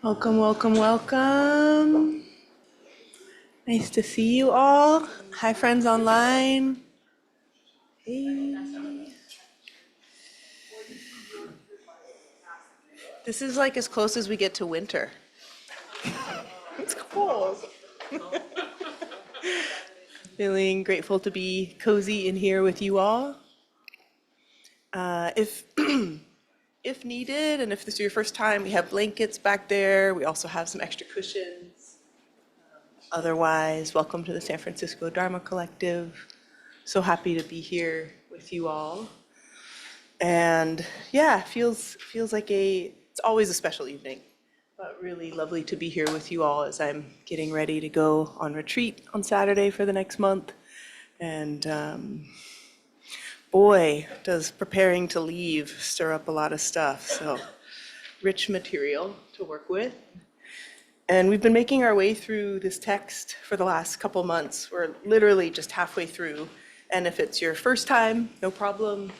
Welcome, welcome, welcome. Nice to see you all. Hi, friends online. Hey. This is like as close as we get to winter. It's cold. Feeling grateful to be cozy in here with you all. If if needed, and if this is your first time, we have blankets back there. We also have some extra cushions. Otherwise, welcome to the San Francisco Dharma Collective. So happy to be here with you all. And yeah, feels like it's always a special evening, but really lovely to be here with you all as I'm getting ready to go on retreat on Saturday for the next month. And boy, does preparing to leave stir up a lot of stuff. So rich material to work with. And we've been making our way through this text for the last couple months. We're literally just halfway through. And if it's your first time, no problem.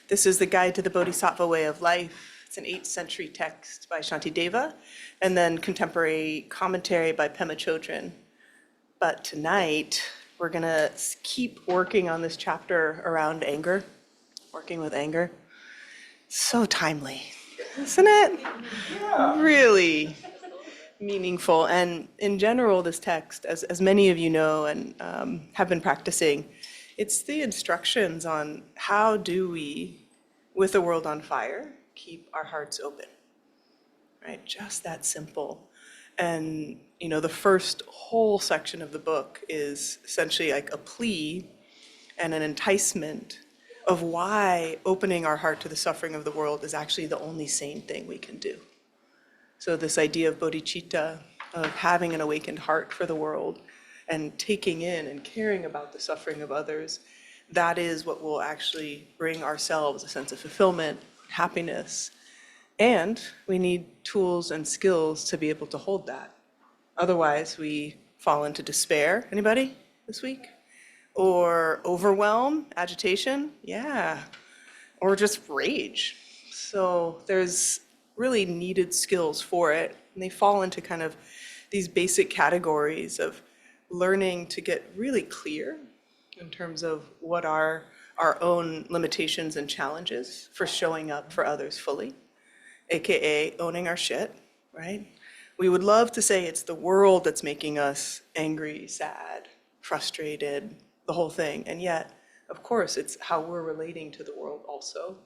This is the Guide to the Bodhisattva Way of Life. It's an 8th century text by Shanti Deva, and then contemporary commentary by Pema Chödrön. But tonight, we're gonna keep working on this chapter around anger, working with anger. So timely, isn't it? Yeah. Really meaningful. And in general, this text, as many of you know and have been practicing, it's the instructions on how do we, with the world on fire, keep our hearts open, right? Just that simple. And the first whole section of the book is essentially like a plea and an enticement of why opening our heart to the suffering of the world is actually the only sane thing we can do. So this idea of bodhicitta, of having an awakened heart for the world and taking in and caring about the suffering of others, that is what will actually bring ourselves a sense of fulfillment, happiness. And we need tools and skills to be able to hold that. Otherwise, we fall into despair. Anybody this week? Or overwhelm, agitation? Yeah. Or just rage. So there's really needed skills for it. And they fall into kind of these basic categories of learning to get really clear in terms of what are our own limitations and challenges for showing up for others fully, AKA owning our shit, right? We would love to say it's the world that's making us angry, sad, frustrated, the whole thing. And yet, of course, it's how we're relating to the world also.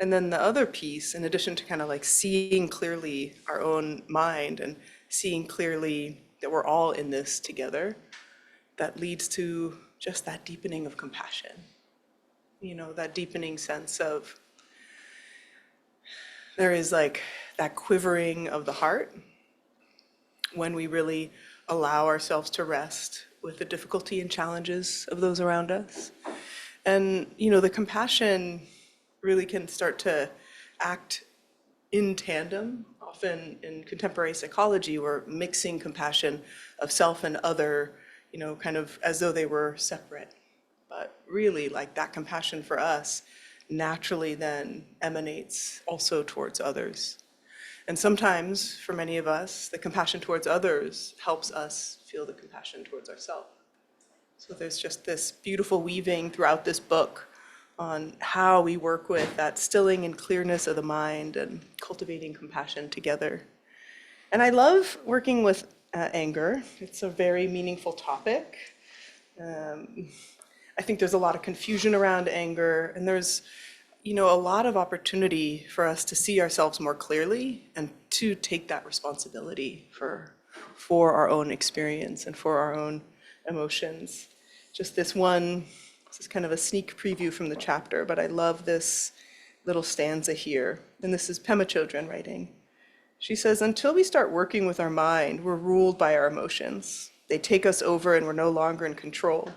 And then the other piece, in addition to kind of like seeing clearly our own mind and seeing clearly that we're all in this together, that leads to just that deepening of compassion. That deepening sense of there is like that quivering of the heart when we really allow ourselves to rest with the difficulty and challenges of those around us. And the compassion really can start to act in tandem. Often in contemporary psychology, we're mixing compassion of self and other, kind of as though they were separate. But really, like that compassion for us naturally then emanates also towards others. And sometimes, for many of us, the compassion towards others helps us feel the compassion towards ourselves. So there's just this beautiful weaving throughout this book on how we work with that stilling and clearness of the mind and cultivating compassion together. And I love working with anger. It's a very meaningful topic. I think there's a lot of confusion around anger, and there's a lot of opportunity for us to see ourselves more clearly and to take that responsibility for our own experience and for our own emotions. Just this is kind of a sneak preview from the chapter, but I love this little stanza here. And this is Pema Chödrön writing. She says, until we start working with our mind, we're ruled by our emotions. They take us over and we're no longer in control.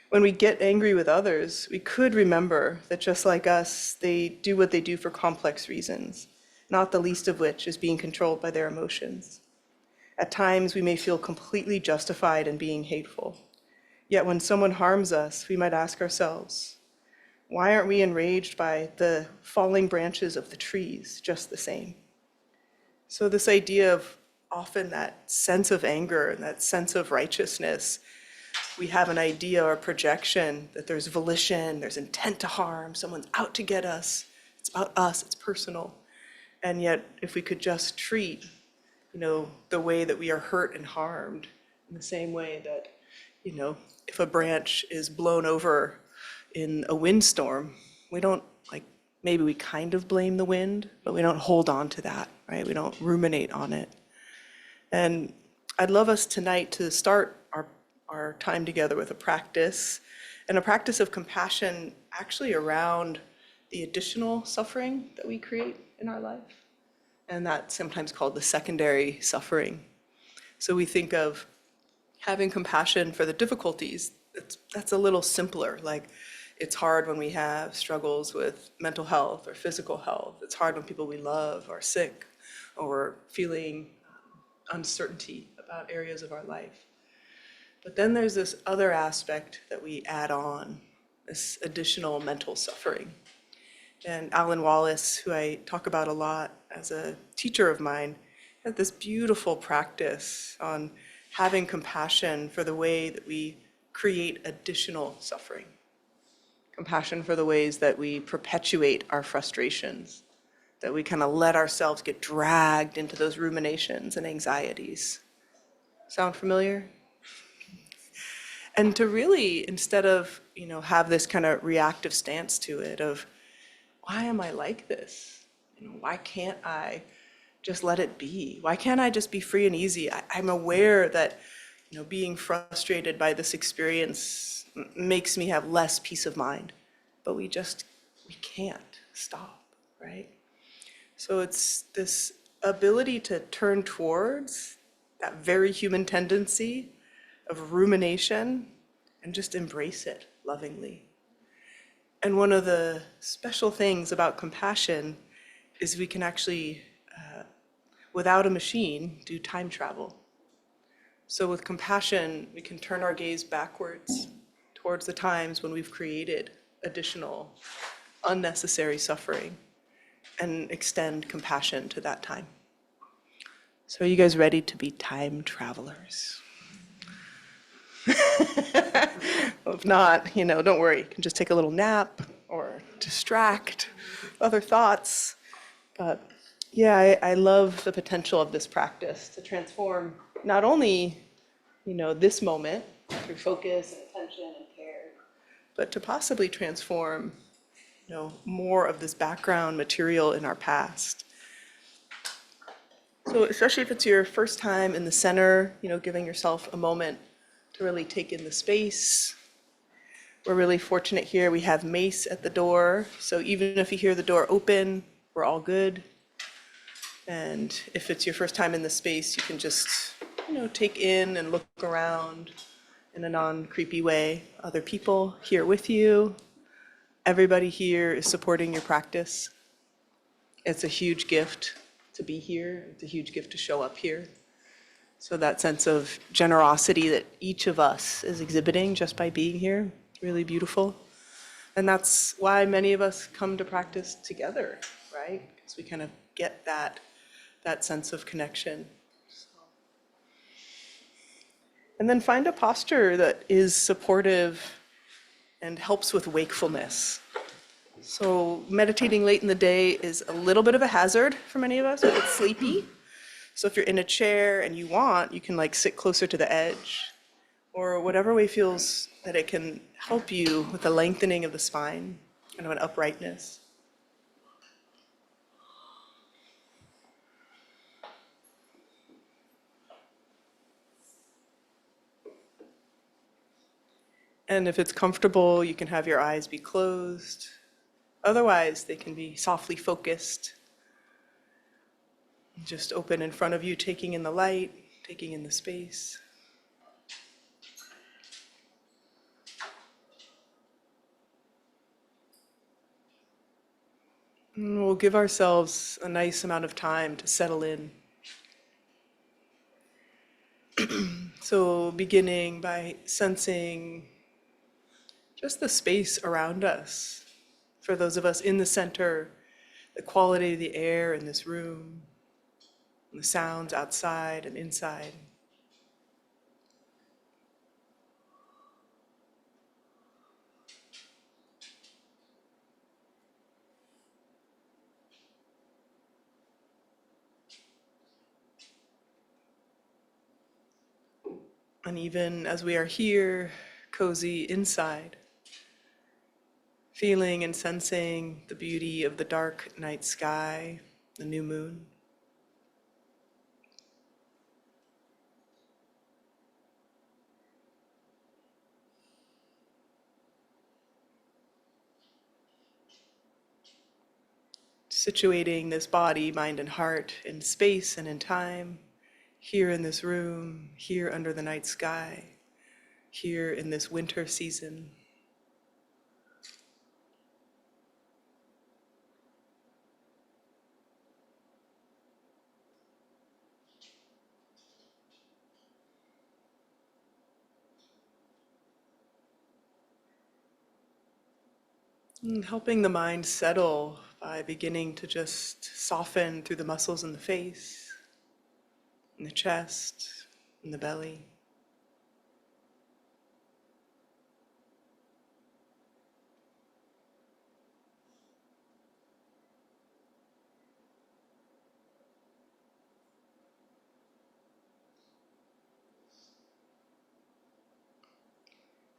When we get angry with others, we could remember that just like us, they do what they do for complex reasons, not the least of which is being controlled by their emotions. At times, we may feel completely justified in being hateful. Yet when someone harms us, we might ask ourselves, why aren't we enraged by the falling branches of the trees just the same? So this idea of often that sense of anger and that sense of righteousness, we have an idea or projection that there's volition, there's intent to harm, someone's out to get us, it's about us, it's personal. And yet, if we could just treat, the way that we are hurt and harmed in the same way that, if a branch is blown over in a windstorm, we don't maybe we kind of blame the wind, but we don't hold on to that, right? We don't ruminate on it. And I'd love us tonight to start our time together with a practice, and a practice of compassion actually around the additional suffering that we create in our life. And that's sometimes called the secondary suffering. So we think of having compassion for the difficulties. That's a little simpler. Like, it's hard when we have struggles with mental health or physical health. It's hard when people we love are sick or we're feeling uncertainty about areas of our life. But then there's this other aspect that we add on, this additional mental suffering. And Alan Wallace, who I talk about a lot as a teacher of mine, had this beautiful practice on having compassion for the way that we create additional suffering. Compassion for the ways that we perpetuate our frustrations, that we kind of let ourselves get dragged into those ruminations and anxieties. Sound familiar? And to really, instead of, have this kind of reactive stance to it of, why am I like this? Why can't I just let it be? Why can't I just be free and easy? I'm aware that, being frustrated by this experience makes me have less peace of mind, but we can't stop, right? So it's this ability to turn towards that very human tendency of rumination and just embrace it lovingly. And one of the special things about compassion is we can actually, without a machine, do time travel. So with compassion, we can turn our gaze backwards towards the times when we've created additional unnecessary suffering and extend compassion to that time. So are you guys ready to be time travelers? If not, don't worry. You can just take a little nap or distract other thoughts. But yeah, I love the potential of this practice to transform not only, this moment through focus and attention and care, but to possibly transform, more of this background material in our past. So especially if it's your first time in the center, giving yourself a moment to really take in the space. We're really fortunate here. We have mace at the door. So even if you hear the door open, we're all good. And if it's your first time in the space, you can just, take in and look around in a non-creepy way. Other people here with you. Everybody here is supporting your practice. It's a huge gift to be here. It's a huge gift to show up here. So that sense of generosity that each of us is exhibiting just by being here, really beautiful. And that's why many of us come to practice together, right? Because we kind of get that sense of connection. And then find a posture that is supportive and helps with wakefulness. So meditating late in the day is a little bit of a hazard for many of us. We get sleepy. So if you're in a chair and you can sit closer to the edge, or whatever way feels that it can help you with the lengthening of the spine, kind of an uprightness. And if it's comfortable, you can have your eyes be closed. Otherwise, they can be softly focused. Just open in front of you, taking in the light, taking in the space. And we'll give ourselves a nice amount of time to settle in. So beginning by sensing just the space around us. For those of us in the center, the quality of the air in this room, the sounds outside and inside. And even as we are here, cozy inside, feeling and sensing the beauty of the dark night sky, the new moon. Situating this body, mind, and heart in space and in time, here in this room, here under the night sky, here in this winter season. And helping the mind settle by beginning to just soften through the muscles in the face, in the chest, in the belly.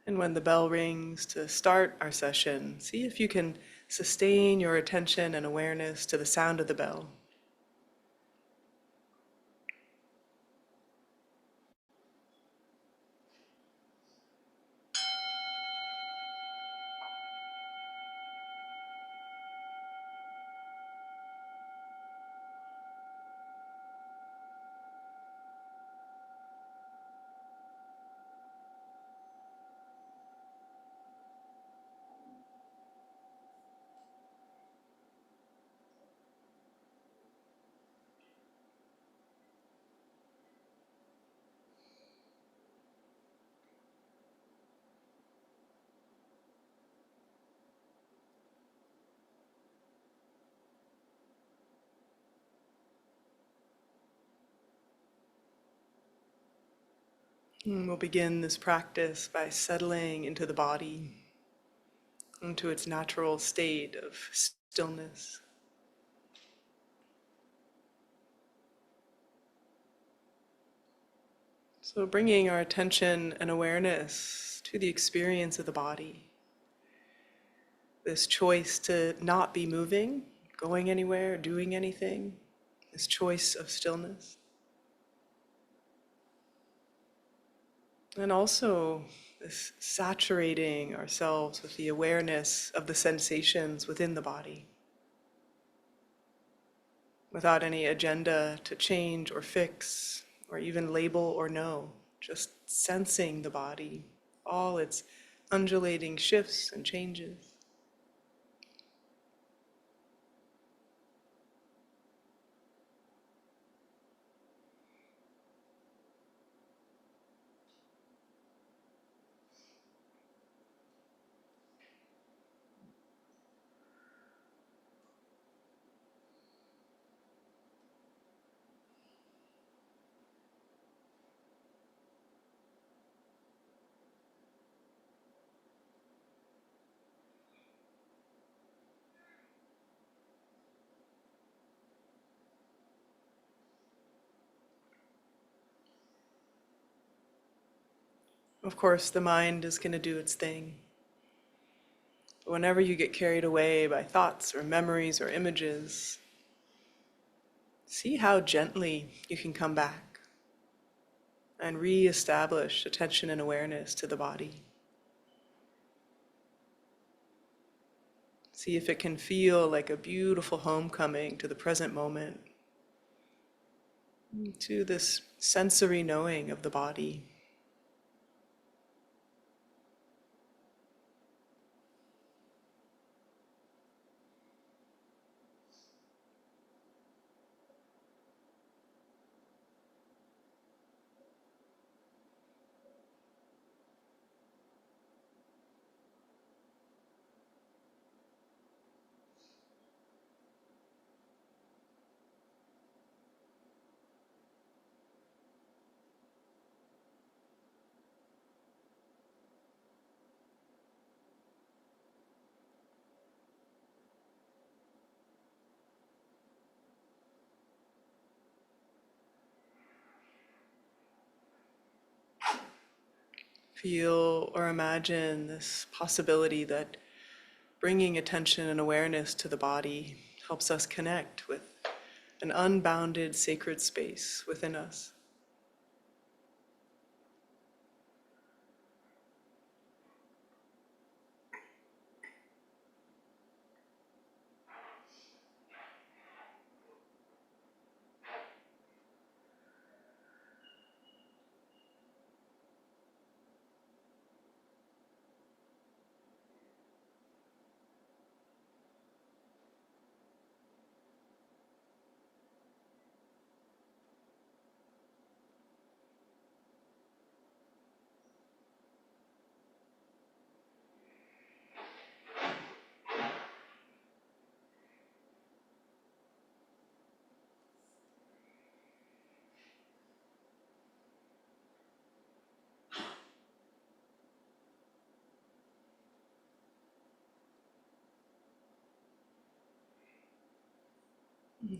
And when the bell rings to start our session, see if you can sustain your attention and awareness to the sound of the bell. And we'll begin this practice by settling into the body, into its natural state of stillness. So bringing our attention and awareness to the experience of the body, this choice to not be moving, going anywhere, doing anything, this choice of stillness. And also this saturating ourselves with the awareness of the sensations within the body, without any agenda to change or fix or even label or know, just sensing the body, all its undulating shifts and changes. Of course, the mind is going to do its thing. But whenever you get carried away by thoughts or memories or images, see how gently you can come back and re-establish attention and awareness to the body. See if it can feel like a beautiful homecoming to the present moment, to this sensory knowing of the body. Feel or imagine this possibility that bringing attention and awareness to the body helps us connect with an unbounded sacred space within us.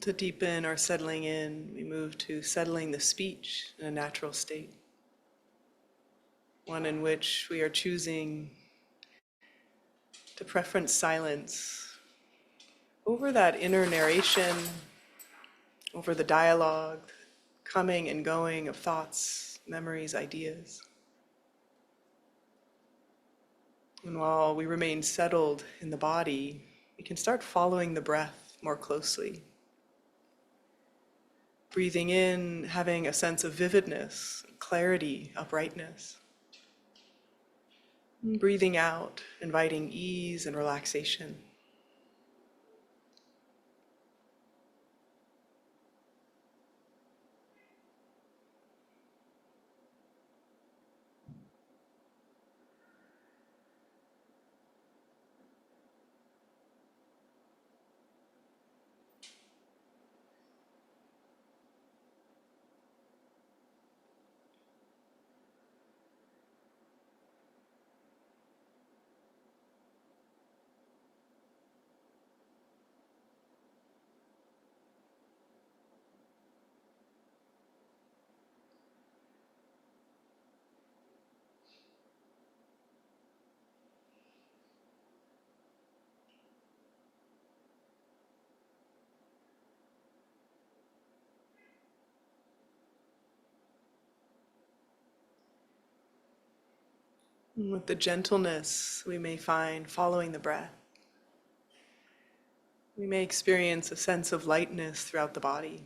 To deepen our settling in, we move to settling the speech in a natural state, one in which we are choosing to preference silence over that inner narration, over the dialogue, coming and going of thoughts, memories, ideas. And while we remain settled in the body, we can start following the breath more closely. Breathing in, having a sense of vividness, clarity, uprightness. And breathing out, inviting ease and relaxation. And with the gentleness we may find following the breath, we may experience a sense of lightness throughout the body.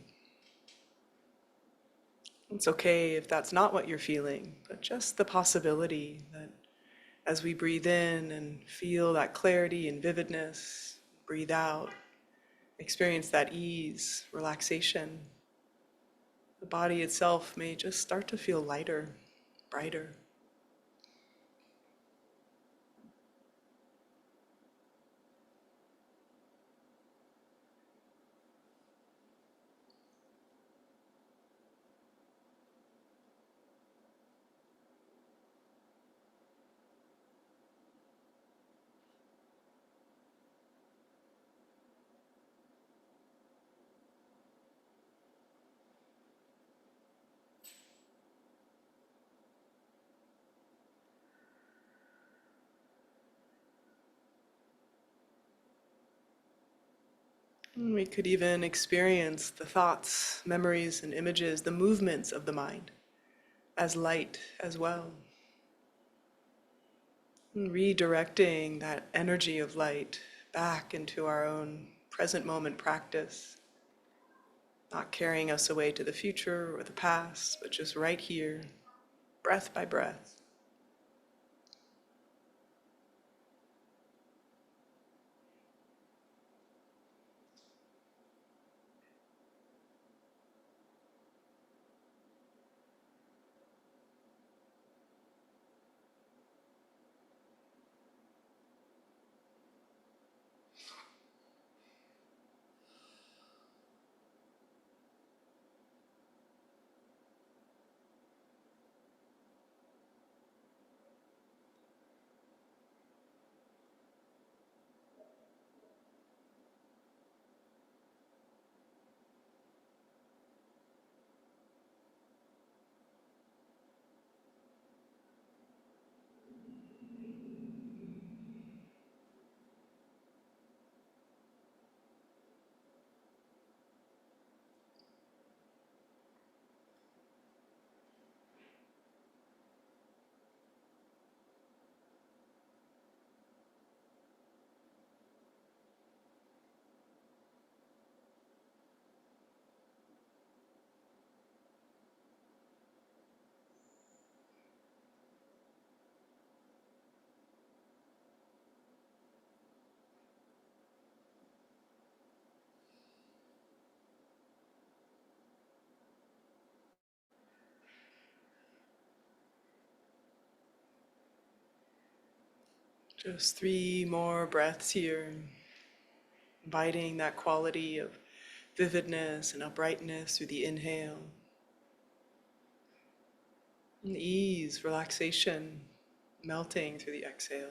It's okay if that's not what you're feeling, but just the possibility that as we breathe in and feel that clarity and vividness, breathe out, experience that ease, relaxation, the body itself may just start to feel lighter, brighter. And we could even experience the thoughts, memories, and images, the movements of the mind as light as well. And redirecting that energy of light back into our own present moment practice, not carrying us away to the future or the past, but just right here, breath by breath. Just 3 more breaths here, inviting that quality of vividness and uprightness through the inhale. And ease, relaxation, melting through the exhale.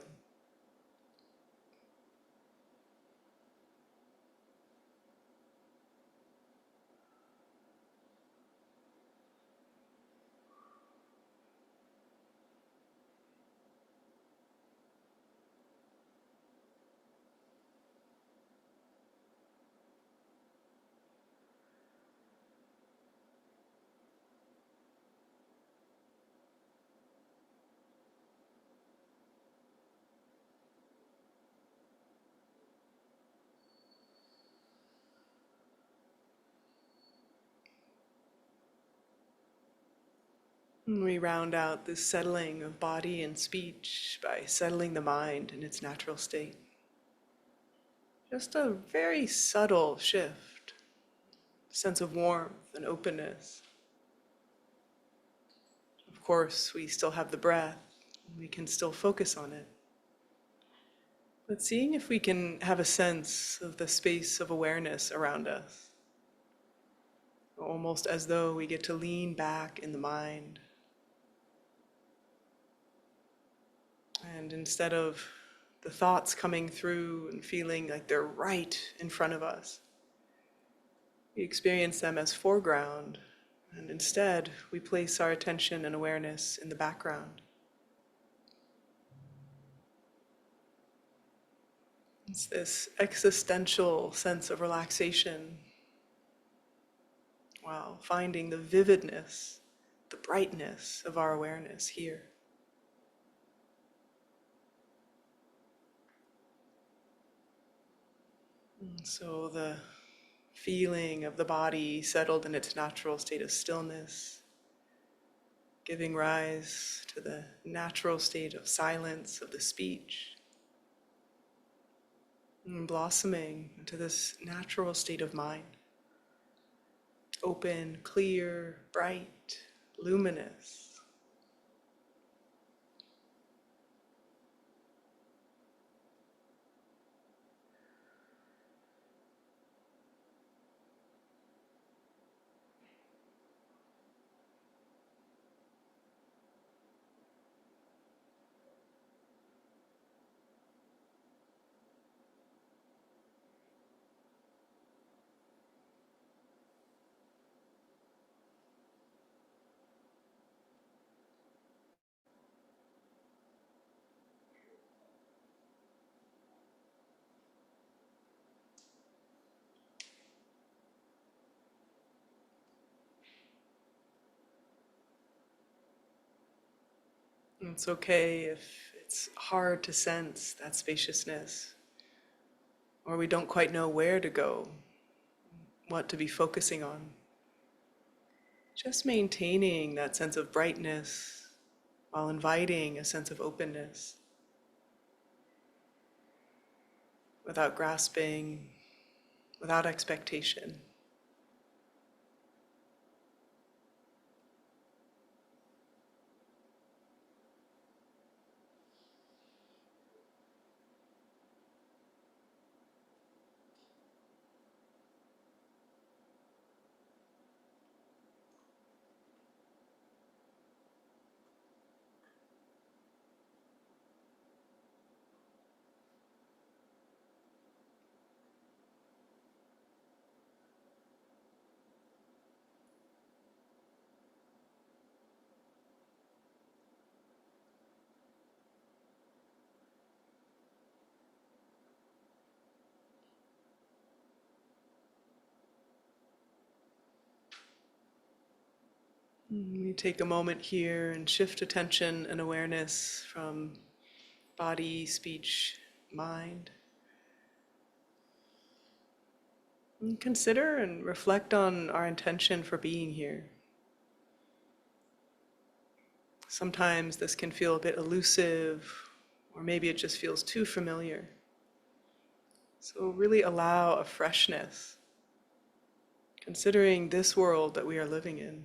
And we round out this settling of body and speech by settling the mind in its natural state. Just a very subtle shift, sense of warmth and openness. Of course, we still have the breath, we can still focus on it. But seeing if we can have a sense of the space of awareness around us, almost as though we get to lean back in the mind. And instead of the thoughts coming through and feeling like they're right in front of us, we experience them as foreground, and instead we place our attention and awareness in the background. It's this existential sense of relaxation while finding the vividness, the brightness of our awareness here. And so the feeling of the body settled in its natural state of stillness, giving rise to the natural state of silence of the speech, and blossoming into this natural state of mind. Open, clear, bright, luminous. And it's okay if it's hard to sense that spaciousness, or we don't quite know where to go, what to be focusing on. Just maintaining that sense of brightness while inviting a sense of openness without grasping, without expectation. We take a moment here and shift attention and awareness from body, speech, mind. And consider and reflect on our intention for being here. Sometimes this can feel a bit elusive, or maybe it just feels too familiar. So really allow a freshness, considering this world that we are living in,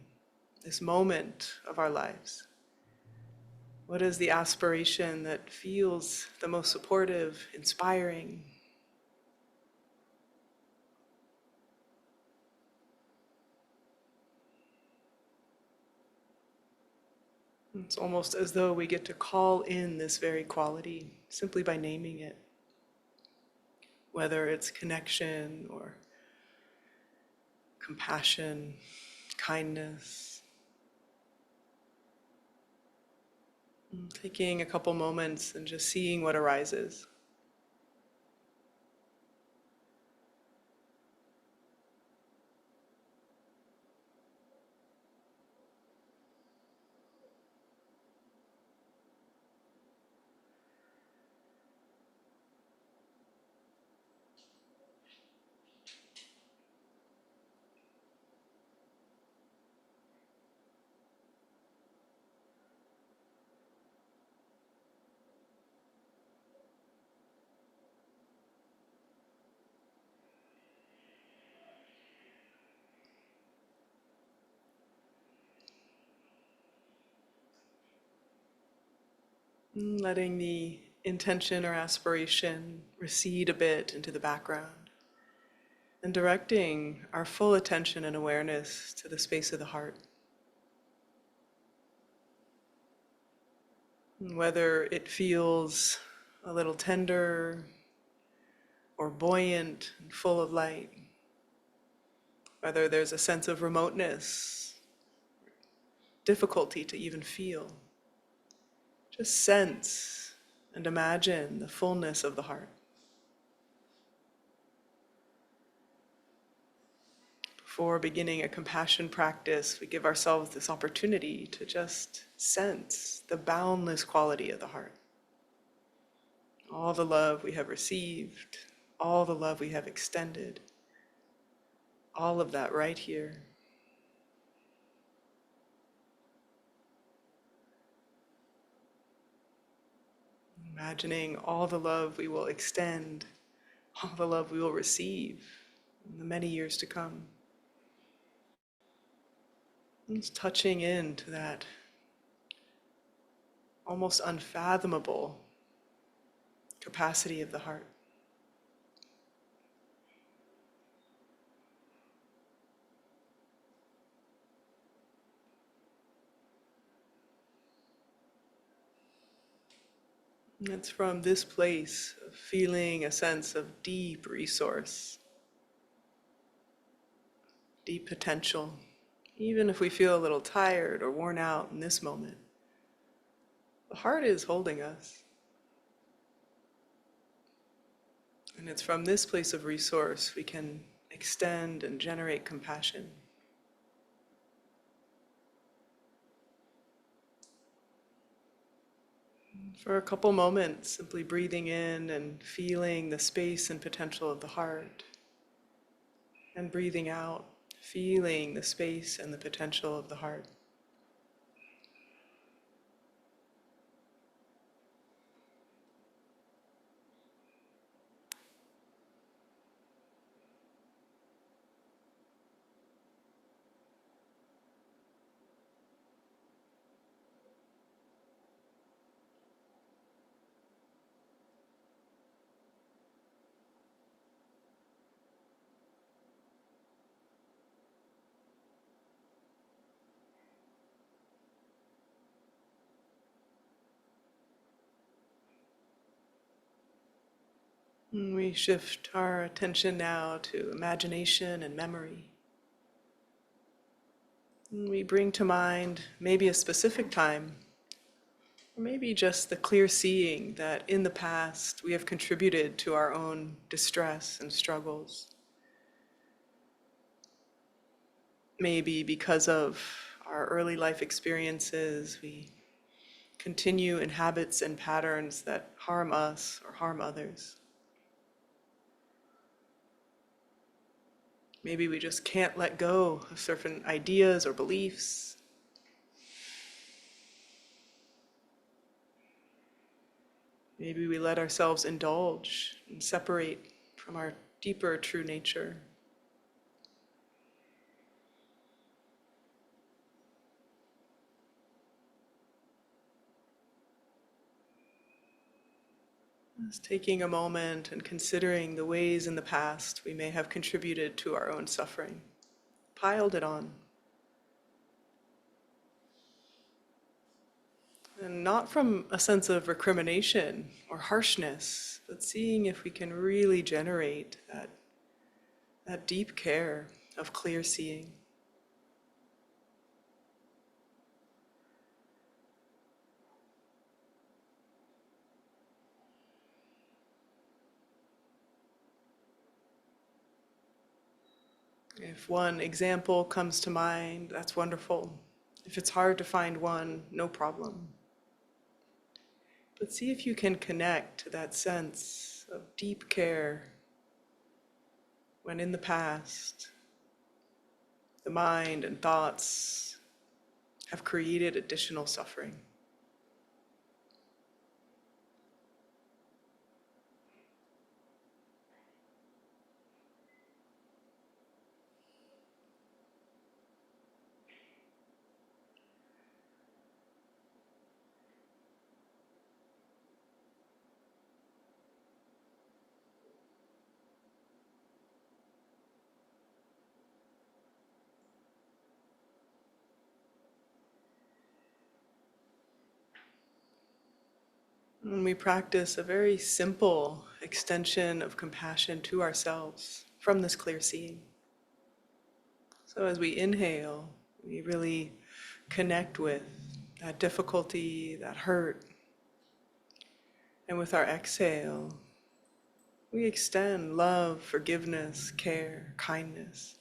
this moment of our lives. What is the aspiration that feels the most supportive, inspiring? It's almost as though we get to call in this very quality simply by naming it, whether it's connection or compassion, kindness. Taking a couple moments and just seeing what arises. Letting the intention or aspiration recede a bit into the background and directing our full attention and awareness to the space of the heart. Whether it feels a little tender or buoyant and full of light, whether there's a sense of remoteness, difficulty to even feel. Just sense and imagine the fullness of the heart. Before beginning a compassion practice, we give ourselves this opportunity to just sense the boundless quality of the heart. All the love we have received, all the love we have extended, all of that right here. Imagining all the love we will extend, all the love we will receive in the many years to come. It's touching into that almost unfathomable capacity of the heart. And it's from this place of feeling a sense of deep resource, deep potential, even if we feel a little tired or worn out in this moment. The heart is holding us. And it's from this place of resource we can extend and generate compassion. For a couple moments, simply breathing in and feeling the space and potential of the heart, and breathing out, feeling the space and the potential of the heart. And we shift our attention now to imagination and memory. And we bring to mind maybe a specific time, or maybe just the clear seeing that in the past we have contributed to our own distress and struggles. Maybe because of our early life experiences, we continue in habits and patterns that harm us or harm others. Maybe we just can't let go of certain ideas or beliefs. Maybe we let ourselves indulge and separate from our deeper true nature. Just taking a moment and considering the ways in the past we may have contributed to our own suffering, piled it on. And not from a sense of recrimination or harshness, but seeing if we can really generate that deep care of clear seeing. If one example comes to mind, that's wonderful. If it's hard to find one, no problem. But see if you can connect to that sense of deep care when in the past the mind and thoughts have created additional suffering. And we practice a very simple extension of compassion to ourselves from this clear seeing. So as we inhale, we really connect with that difficulty, that hurt. And with our exhale, we extend love, forgiveness, care, kindness.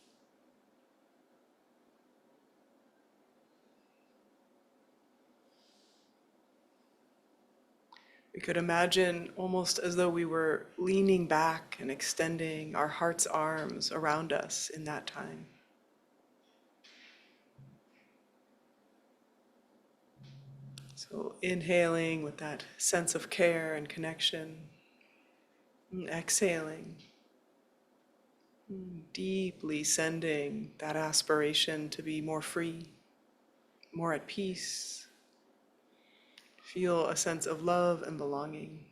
We could imagine almost as though we were leaning back and extending our heart's arms around us in that time. So inhaling with that sense of care and connection, and exhaling, deeply sending that aspiration to be more free, more at peace. Feel a sense of love and belonging.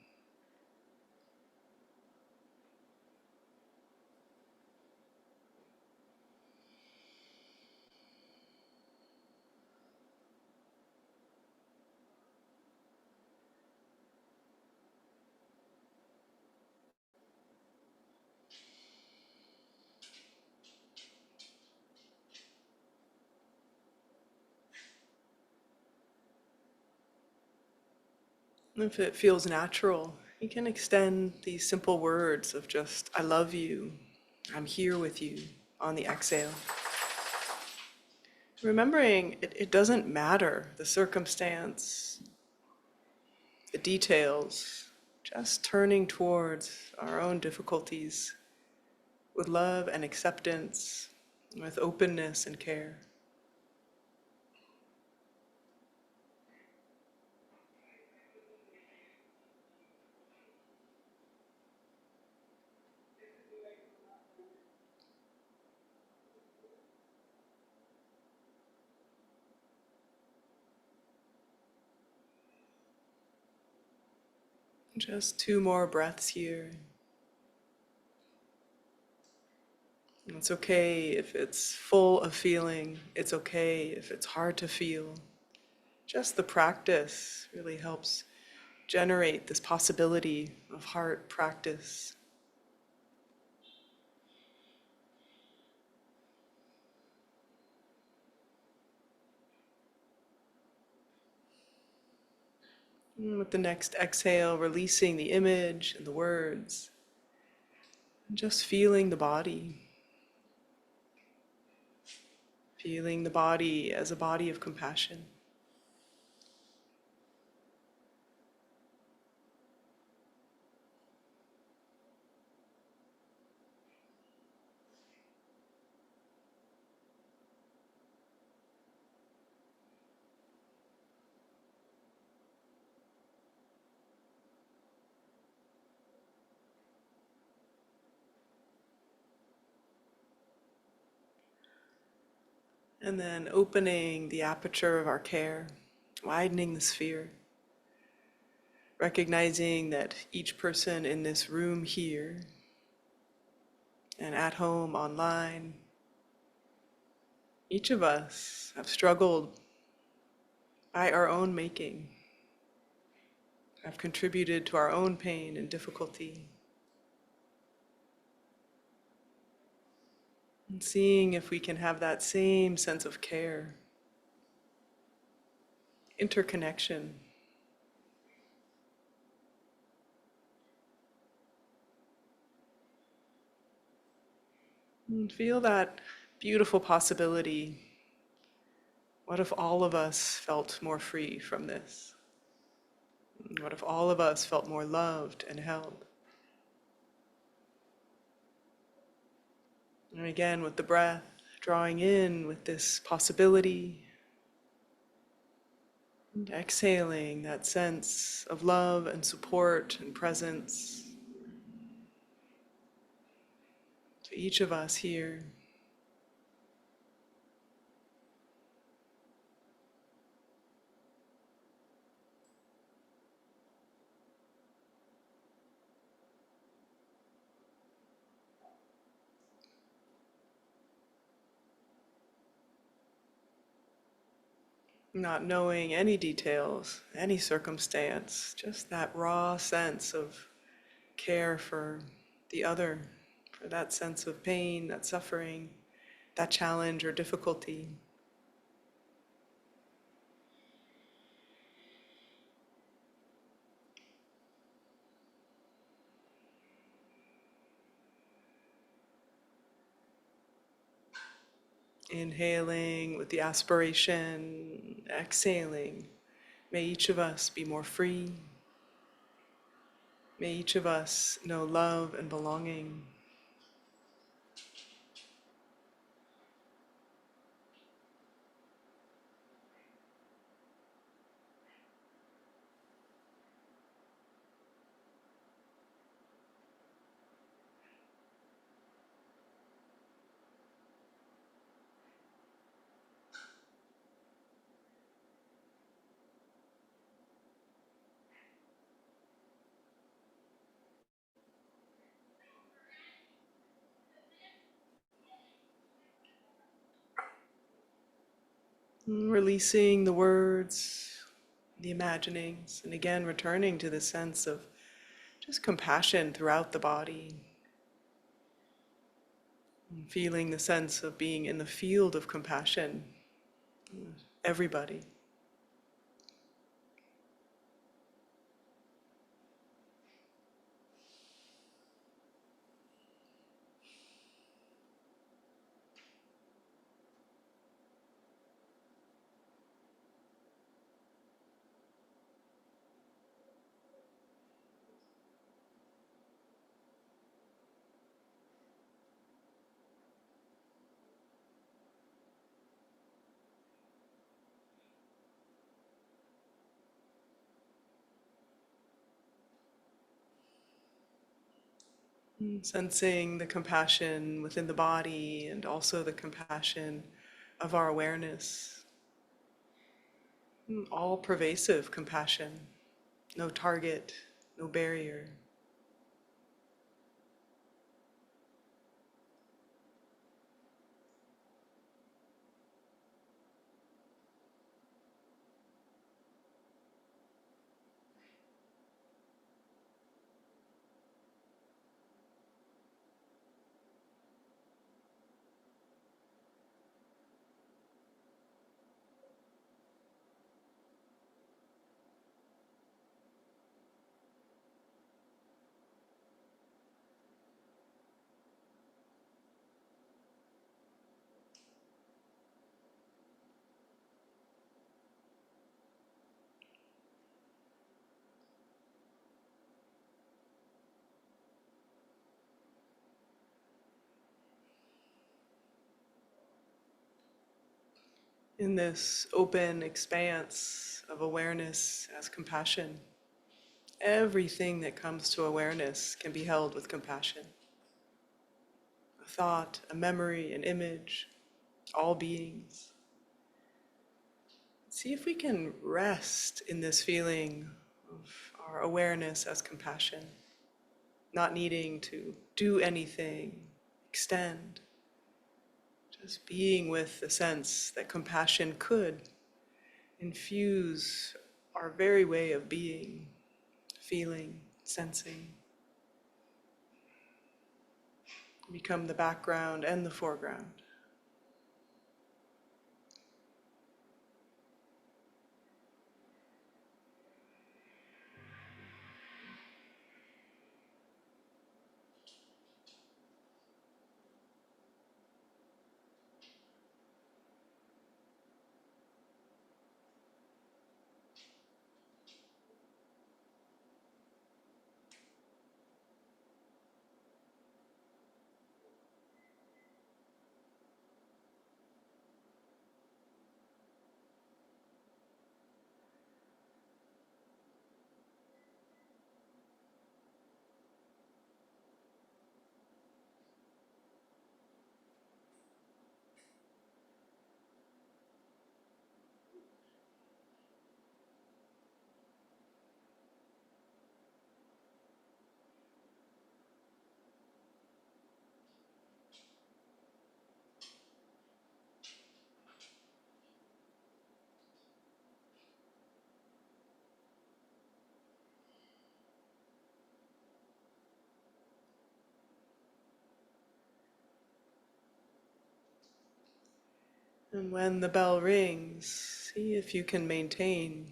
If it feels natural, you can extend these simple words of just, I love you, I'm here with you, on the exhale. Remembering it doesn't matter the circumstance, the details, just turning towards our own difficulties with love and acceptance, with openness and care. Just 2 more breaths here. It's okay if it's full of feeling. It's okay if it's hard to feel. Just the practice really helps generate this possibility of heart practice. And with the next exhale, releasing the image and the words, and just feeling the body. Feeling the body as a body of compassion. And then opening the aperture of our care, widening the sphere. recognizing that each person in this room here and at home online, each of us have struggled by our own making, have contributed to our own pain and difficulty. And seeing if we can have that same sense of care, interconnection. And feel that beautiful possibility. What if all of us felt more free from this? What if all of us felt more loved and held? And again, with the breath, drawing in with this possibility, and exhaling that sense of love and support and presence to each of us here. Not knowing any details, any circumstance, just that raw sense of care for the other, for that sense of pain, that suffering, that challenge or difficulty. Inhaling with the aspiration, exhaling. May each of us be more free. May each of us know love and belonging. Releasing the words, the imaginings, and again returning to the sense of just compassion throughout the body. And feeling the sense of being in the field of compassion, everybody. Sensing the compassion within the body and also the compassion of our awareness. All pervasive compassion, no target, no barrier. In this open expanse of awareness as compassion, everything that comes to awareness can be held with compassion. A thought, a memory, an image, all beings. See if we can rest in this feeling of our awareness as compassion, not needing to do anything, extend, just being with the sense that compassion could infuse our very way of being, feeling, sensing, become the background and the foreground. And when the bell rings, see if you can maintain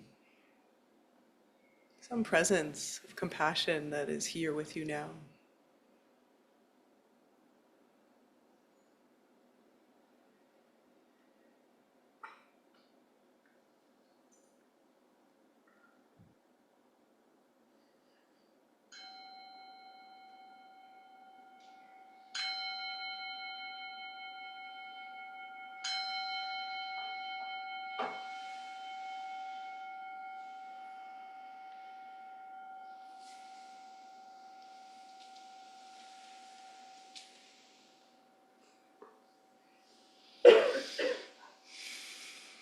some presence of compassion that is here with you now.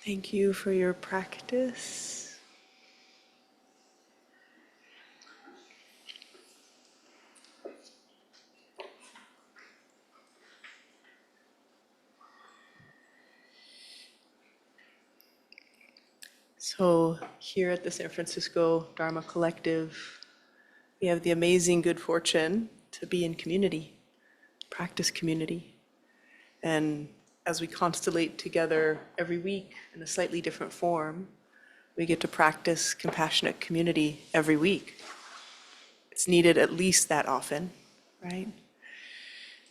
Thank you for your practice. So here at the San Francisco Dharma Collective, we have the amazing good fortune to be in community, practice community. And as we constellate together every week in a slightly different form, we get to practice compassionate community every week. It's needed at least that often, right?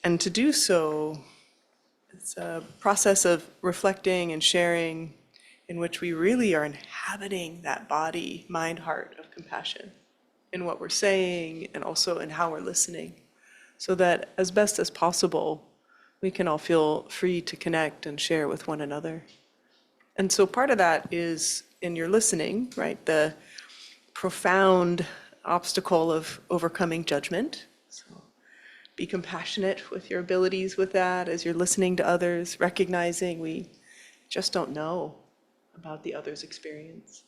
And to do so, it's a process of reflecting and sharing in which we really are inhabiting that body, mind, heart of compassion in what we're saying and also in how we're listening, so that as best as possible, we can all feel free to connect and share with one another. And so part of that is in your listening, right? The profound obstacle of overcoming judgment. So be compassionate with your abilities with that as you're listening to others, recognizing we just don't know about the other's experience.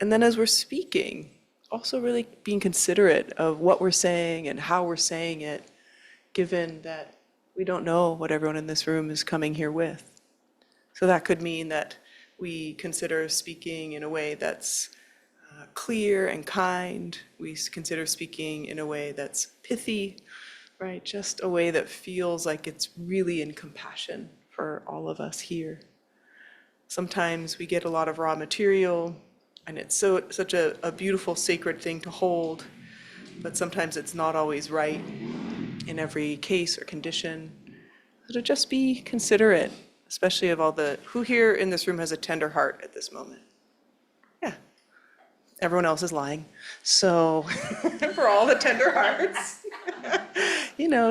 And then as we're speaking, also really being considerate of what we're saying and how we're saying it, given that we don't know what everyone in this room is coming here with. So that could mean that we consider speaking in a way that's clear and kind. We consider speaking in a way that's pithy, right? Just a way that feels like it's really in compassion for all of us here. Sometimes we get a lot of raw material, and it's such a beautiful, sacred thing to hold, but sometimes it's not always right in every case or condition. So to just be considerate, especially of all who here in this room has a tender heart at this moment? Yeah, everyone else is lying. So for all the tender hearts,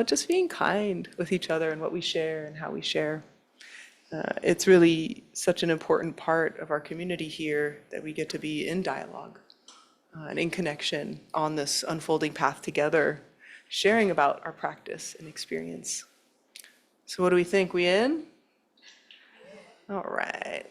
just being kind with each other and what we share and how we share. It's really such an important part of our community here that we get to be in dialogue and in connection on this unfolding path together, sharing about our practice and experience. So what do we think? We in? All right.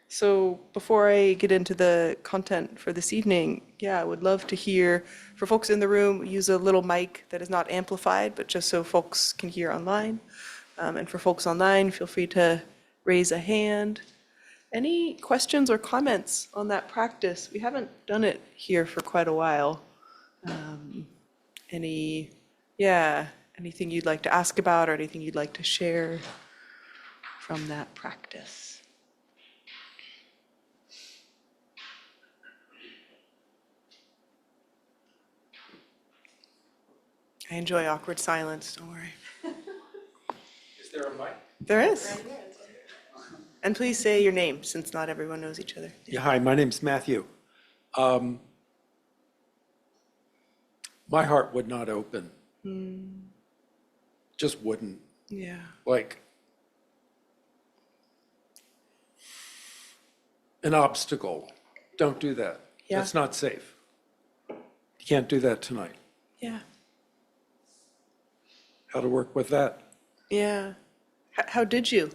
So before I get into the content for this evening, yeah, I would love to hear, for folks in the room, we use a little mic that is not amplified, but just so folks can hear online. And for folks online, feel free to raise a hand. Any questions or comments on that practice? We haven't done it here for quite a while. Any, yeah, anything you'd like to ask about or anything you'd like to share from that practice? I enjoy awkward silence, don't worry. Is there a mic? There is. And please say your name, since not everyone knows each other. Yeah, hi, my name's Matthew. My heart would not open. Just wouldn't. Yeah. Like an obstacle. Don't do that. Yeah. That's not safe. You can't do that tonight. Yeah. How to work with that? Yeah. How did you?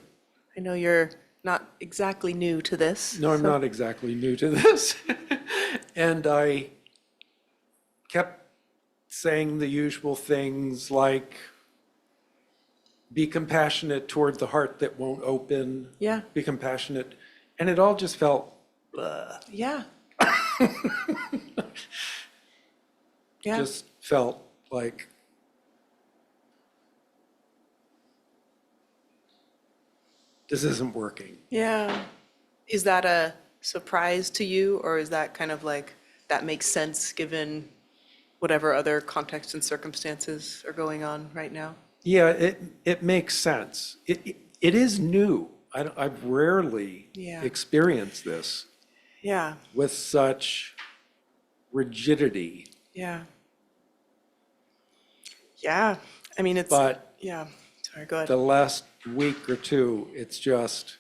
I know you're not exactly new to this. No, I'm not exactly new to this. And I kept saying the usual things like, be compassionate toward the heart that won't open. Yeah. Be compassionate. And it all just felt, bleh. Yeah. Yeah. Just felt like this isn't working. Yeah. Is that a surprise to you, or is that kind of like, that makes sense given whatever other context and circumstances are going on right now? Yeah, it makes sense. It is new. I've rarely Yeah. experienced this Yeah. with such rigidity. Yeah. Yeah. I mean, it's, But yeah. Sorry, go ahead. the last week or two, it's just,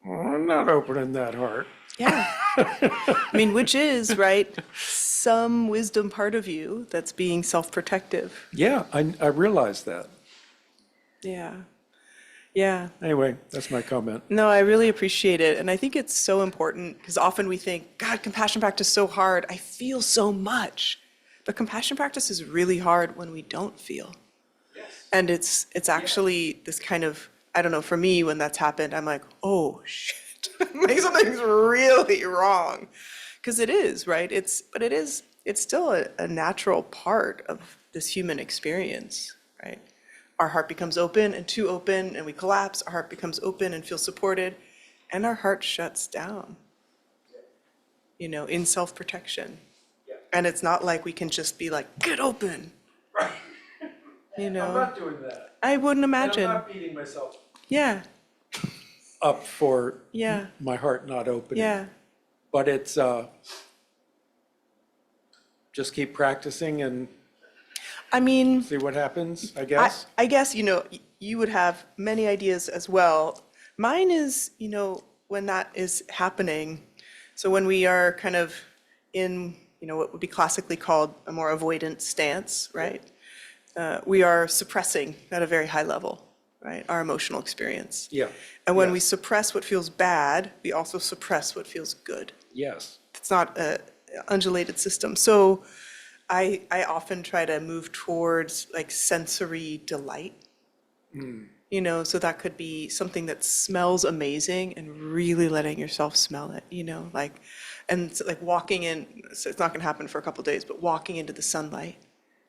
I'm not opening that heart. Yeah. I mean, which is, right, some wisdom part of you that's being self-protective. Yeah, I realize that. Yeah. Yeah. Anyway, that's my comment. No, I really appreciate it. And I think it's so important because often we think, God, compassion practice is so hard. I feel so much. But compassion practice is really hard when we don't feel. And it's actually this kind of, I don't know, for me, when that's happened, I'm like, oh, shit. Like something's really wrong. Because it is, right? It's still a natural part of this human experience, right? Our heart becomes open and too open and we collapse. Our heart becomes open and feels supported and our heart shuts down, in self-protection. And it's not like we can just be like, get open. Right. I'm not doing that. I wouldn't imagine. And I'm not beating myself Yeah. up for Yeah. my heart not opening. Yeah. But it's just keep practicing and I mean, see what happens, I guess. I guess, you would have many ideas as well. Mine is, when that is happening, so when we are kind of in, what would be classically called a more avoidant stance, right? We are suppressing at a very high level, right? Our emotional experience. Yeah. And when Yes. we suppress what feels bad, we also suppress what feels good. Yes. It's not an undulated system. So I often try to move towards like sensory delight. So that could be something that smells amazing and really letting yourself smell it, and it's like walking in, so it's not going to happen for a couple of days, but walking into the sunlight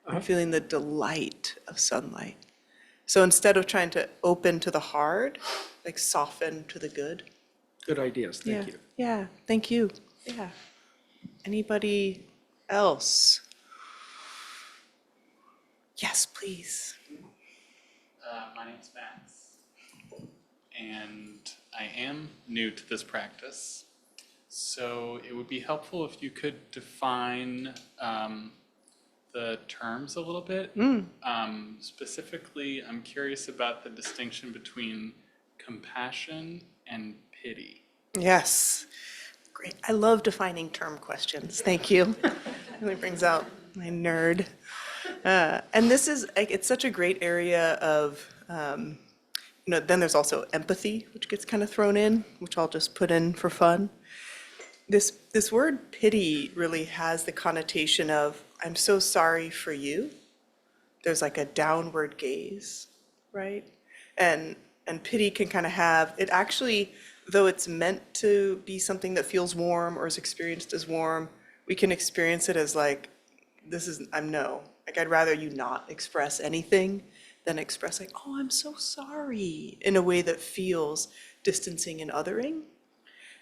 and feeling the delight of sunlight. So instead of trying to open to the hard, like soften to the good. Good ideas. Thank you. Yeah, thank you. Yeah. Anybody else? Yes, please. My name's Max, and I am new to this practice, so it would be helpful if you could define the terms a little bit. Specifically, I'm curious about the distinction between compassion and pity. Yes. Great. I love defining term questions. Thank you. Really brings out my nerd. And this is, it's such a great area of, then there's also empathy, which gets kind of thrown in, which I'll just put in for fun. This word pity really has the connotation of, I'm so sorry for you. There's like a downward gaze, right? And pity can kind of have, it actually, though it's meant to be something that feels warm or is experienced as warm, we can experience it as like, no. Like, I'd rather you not express anything than express like, oh, I'm so sorry, in a way that feels distancing and othering.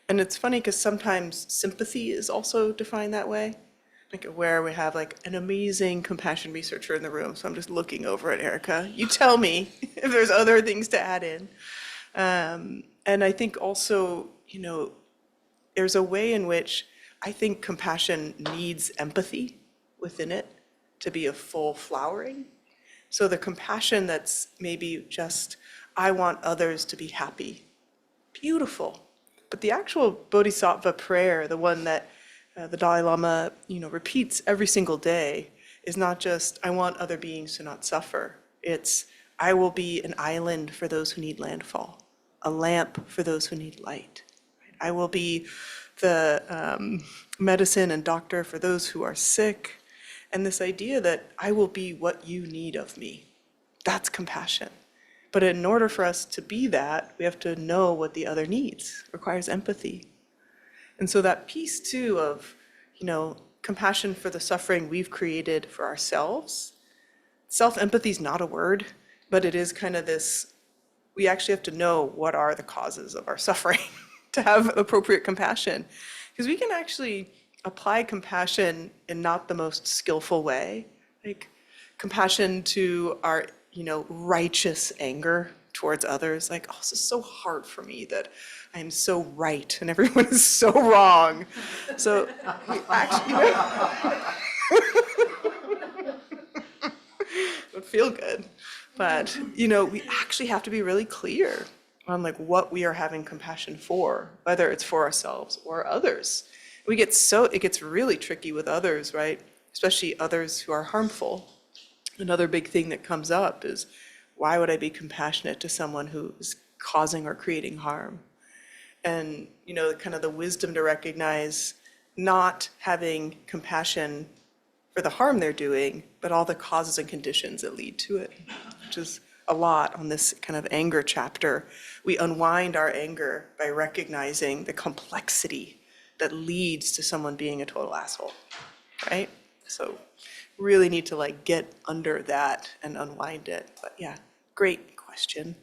And it's funny because sometimes sympathy is also defined that way. Like, where we have like an amazing compassion researcher in the room, so I'm just looking over at Erica. You tell me if there's other things to add in. And I think also, there's a way in which I think compassion needs empathy within it to be a full flowering. So the compassion that's maybe just, I want others to be happy, beautiful. But the actual Bodhisattva prayer, the one that the Dalai Lama, repeats every single day, is not just, I want other beings to not suffer. It's, I will be an island for those who need landfall, a lamp for those who need light. I will be the medicine and doctor for those who are sick. And this idea that I will be what you need of me, that's compassion. But in order for us to be that, we have to know what the other needs. It requires empathy. And so that piece too of, compassion for the suffering we've created for ourselves. Self-empathy is not a word, but it is kind of this, we actually have to know what are the causes of our suffering to have appropriate compassion. Because we can actually apply compassion in not the most skillful way. Like compassion to our, righteous anger towards others. Like, oh, this is so hard for me that I am so right and everyone is so wrong. So we actually would feel good. But, we actually have to be really clear on like what we are having compassion for, whether it's for ourselves or others. It gets really tricky with others, right? Especially others who are harmful. Another big thing that comes up is, why would I be compassionate to someone who is causing or creating harm? And, kind of the wisdom to recognize not having compassion for the harm they're doing, but all the causes and conditions that lead to it, which is a lot on this kind of anger chapter. We unwind our anger by recognizing the complexity that leads to someone being a total asshole, right? So really need to like get under that and unwind it. But yeah, great question.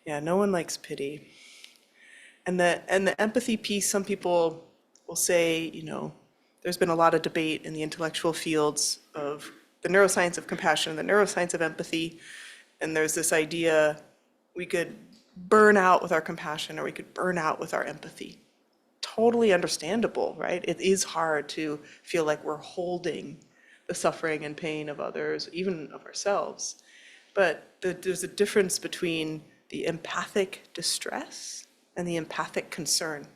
Yeah, no one likes pity. And the empathy piece, some people will say, there's been a lot of debate in the intellectual fields of the neuroscience of compassion and the neuroscience of empathy. And there's this idea we could burn out with our compassion or we could burn out with our empathy. Totally understandable, right? It is hard to feel like we're holding the suffering and pain of others, even of ourselves. But there's a difference between the empathic distress and the empathic concern.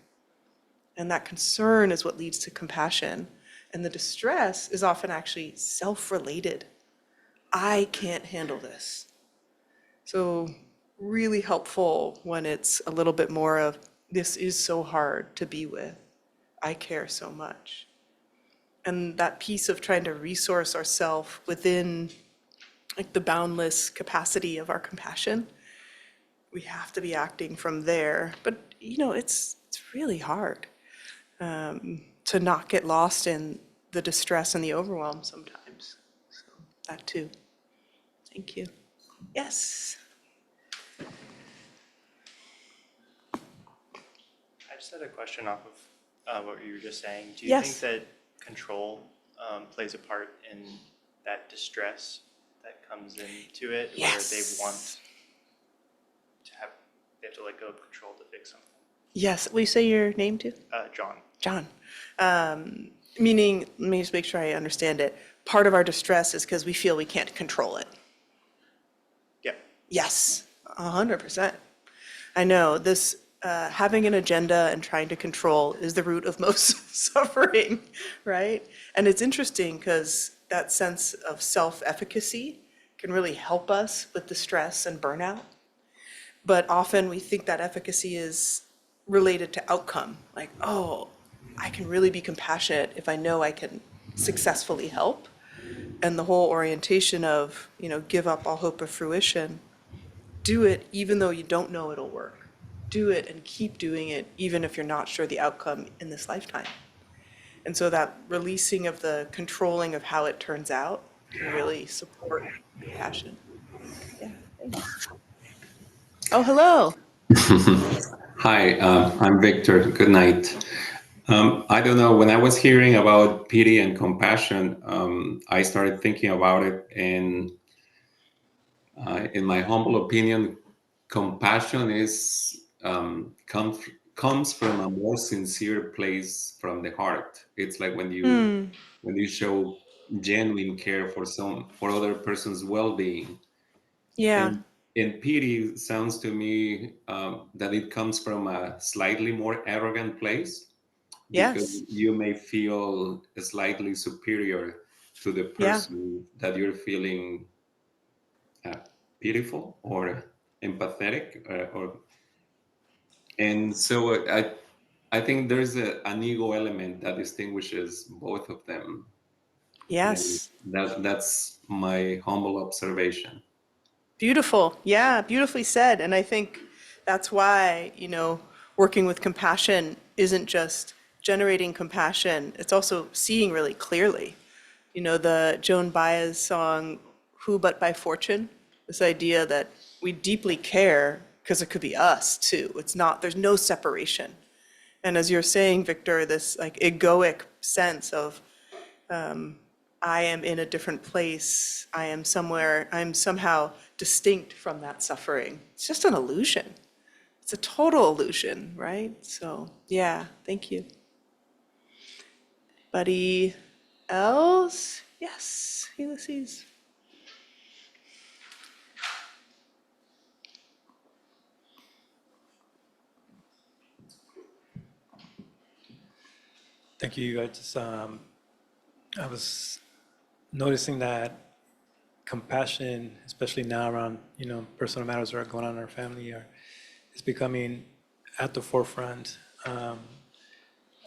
And that concern is what leads to compassion. And the distress is often actually self-related. I can't handle this. So really helpful when it's a little bit more of, this is so hard to be with. I care so much. And that piece of trying to resource ourselves within like the boundless capacity of our compassion, we have to be acting from there. But it's really hard to not get lost in the distress and the overwhelm sometimes. So that too. Thank you. Yes. I just had a question off of what you were just saying. Do you Yes. think that control plays a part in that distress that comes into it, Yes. where they have to let go of control to fix something? Yes. Will you say your name too? John. John. Meaning, let me just make sure I understand it. Part of our distress is because we feel we can't control it. Yeah. Yes, 100%. I know this, having an agenda and trying to control is the root of most suffering, right? And it's interesting because that sense of self-efficacy can really help us with the stress and burnout. But often we think that efficacy is related to outcome, like, oh, I can really be compassionate if I know I can successfully help. And the whole orientation of, give up all hope of fruition, do it even though you don't know it'll work. Do it and keep doing it even if you're not sure the outcome in this lifetime. And so that releasing of the controlling of how it turns out can really support compassion. Yeah, thanks. Oh, hello. Hi, I'm Victor. Good night. I don't know, when I was hearing about pity and compassion, I started thinking about it, and in my humble opinion, compassion is comes from a more sincere place from the heart. It's like when you show genuine care for other person's well-being. Yeah, And pity sounds to me that it comes from a slightly more arrogant place, because yes, you may feel slightly superior to the yeah, person that you're feeling uh, pitiful or empathetic, and so I think there's an ego element that distinguishes both of them, and yes. that's my humble observation. Beautiful. Yeah, beautifully said. And I think that's why, working with compassion isn't just generating compassion, it's also seeing really clearly. The Joan Baez song, Who But by Fortune? This idea that we deeply care because it could be us too. It's not, there's no separation. And as you're saying, Victor, this like egoic sense of I am in a different place. I am somewhere, I'm somehow distinct from that suffering. It's just an illusion. It's a total illusion, right? So, yeah, thank you. Buddy else? Yes, Ulysses. Thank you. I was noticing that compassion, especially now around personal matters that are going on in our family, is becoming at the forefront. And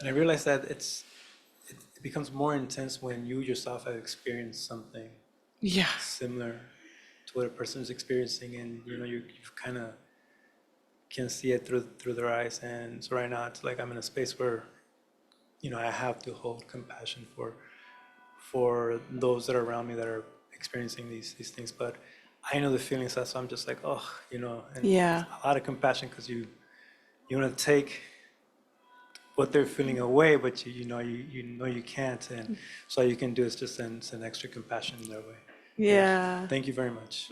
I realized that it becomes more intense when you yourself have experienced something Yeah, similar to what a person is experiencing, and you kind of can see it through their eyes. And so right now, it's like I'm in a space where I have to hold compassion for those that are around me that are experiencing these things. But I know the feelings, so I'm just like, oh, and yeah, a lot of compassion, because you want to take what they're feeling away, but you know you can't, and so all you can do is just send extra compassion their way. yeah. Thank you very much.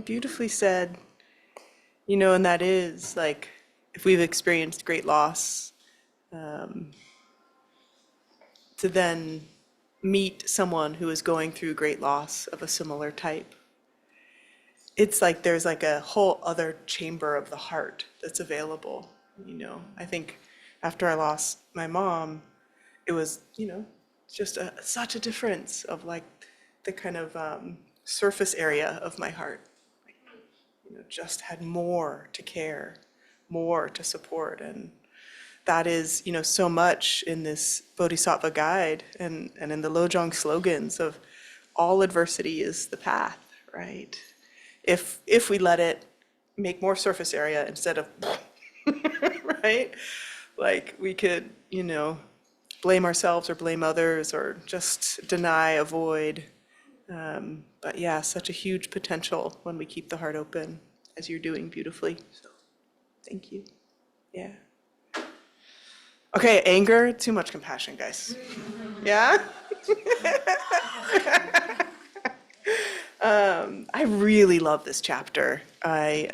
Beautifully said. And that is like, if we've experienced great loss, to then meet someone who is going through great loss of a similar type. It's like there's like a whole other chamber of the heart that's available. I think after I lost my mom, it was, just such a difference of like the kind of surface area of my heart. Just had more to care, more to support. And that is, so much in this Bodhisattva guide and in the Lojong slogans of all adversity is the path, right? If we let it make more surface area instead of, right? Like we could, blame ourselves or blame others or just deny, avoid. But yeah, such a huge potential when we keep the heart open, as you're doing beautifully. So thank you. Yeah. Okay, anger, too much compassion, guys. Yeah? I really love this chapter. I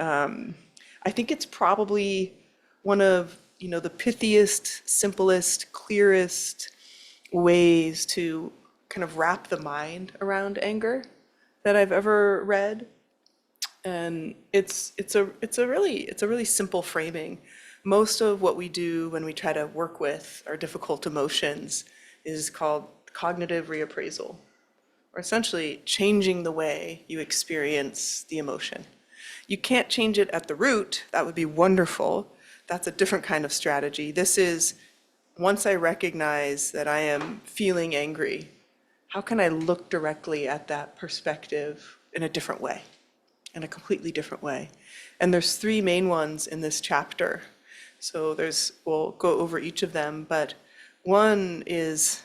think it's probably one of, the pithiest, simplest, clearest ways to kind of wrap the mind around anger that I've ever read. And it's a really simple framing. Most of what we do when we try to work with our difficult emotions is called cognitive reappraisal, or essentially changing the way you experience the emotion. You can't change it at the root. That would be wonderful. That's a different kind of strategy. This is, once I recognize that I am feeling angry, how can I look directly at that perspective in a different way, in a completely different way? And there's three main ones in this chapter. So we'll go over each of them, but one is,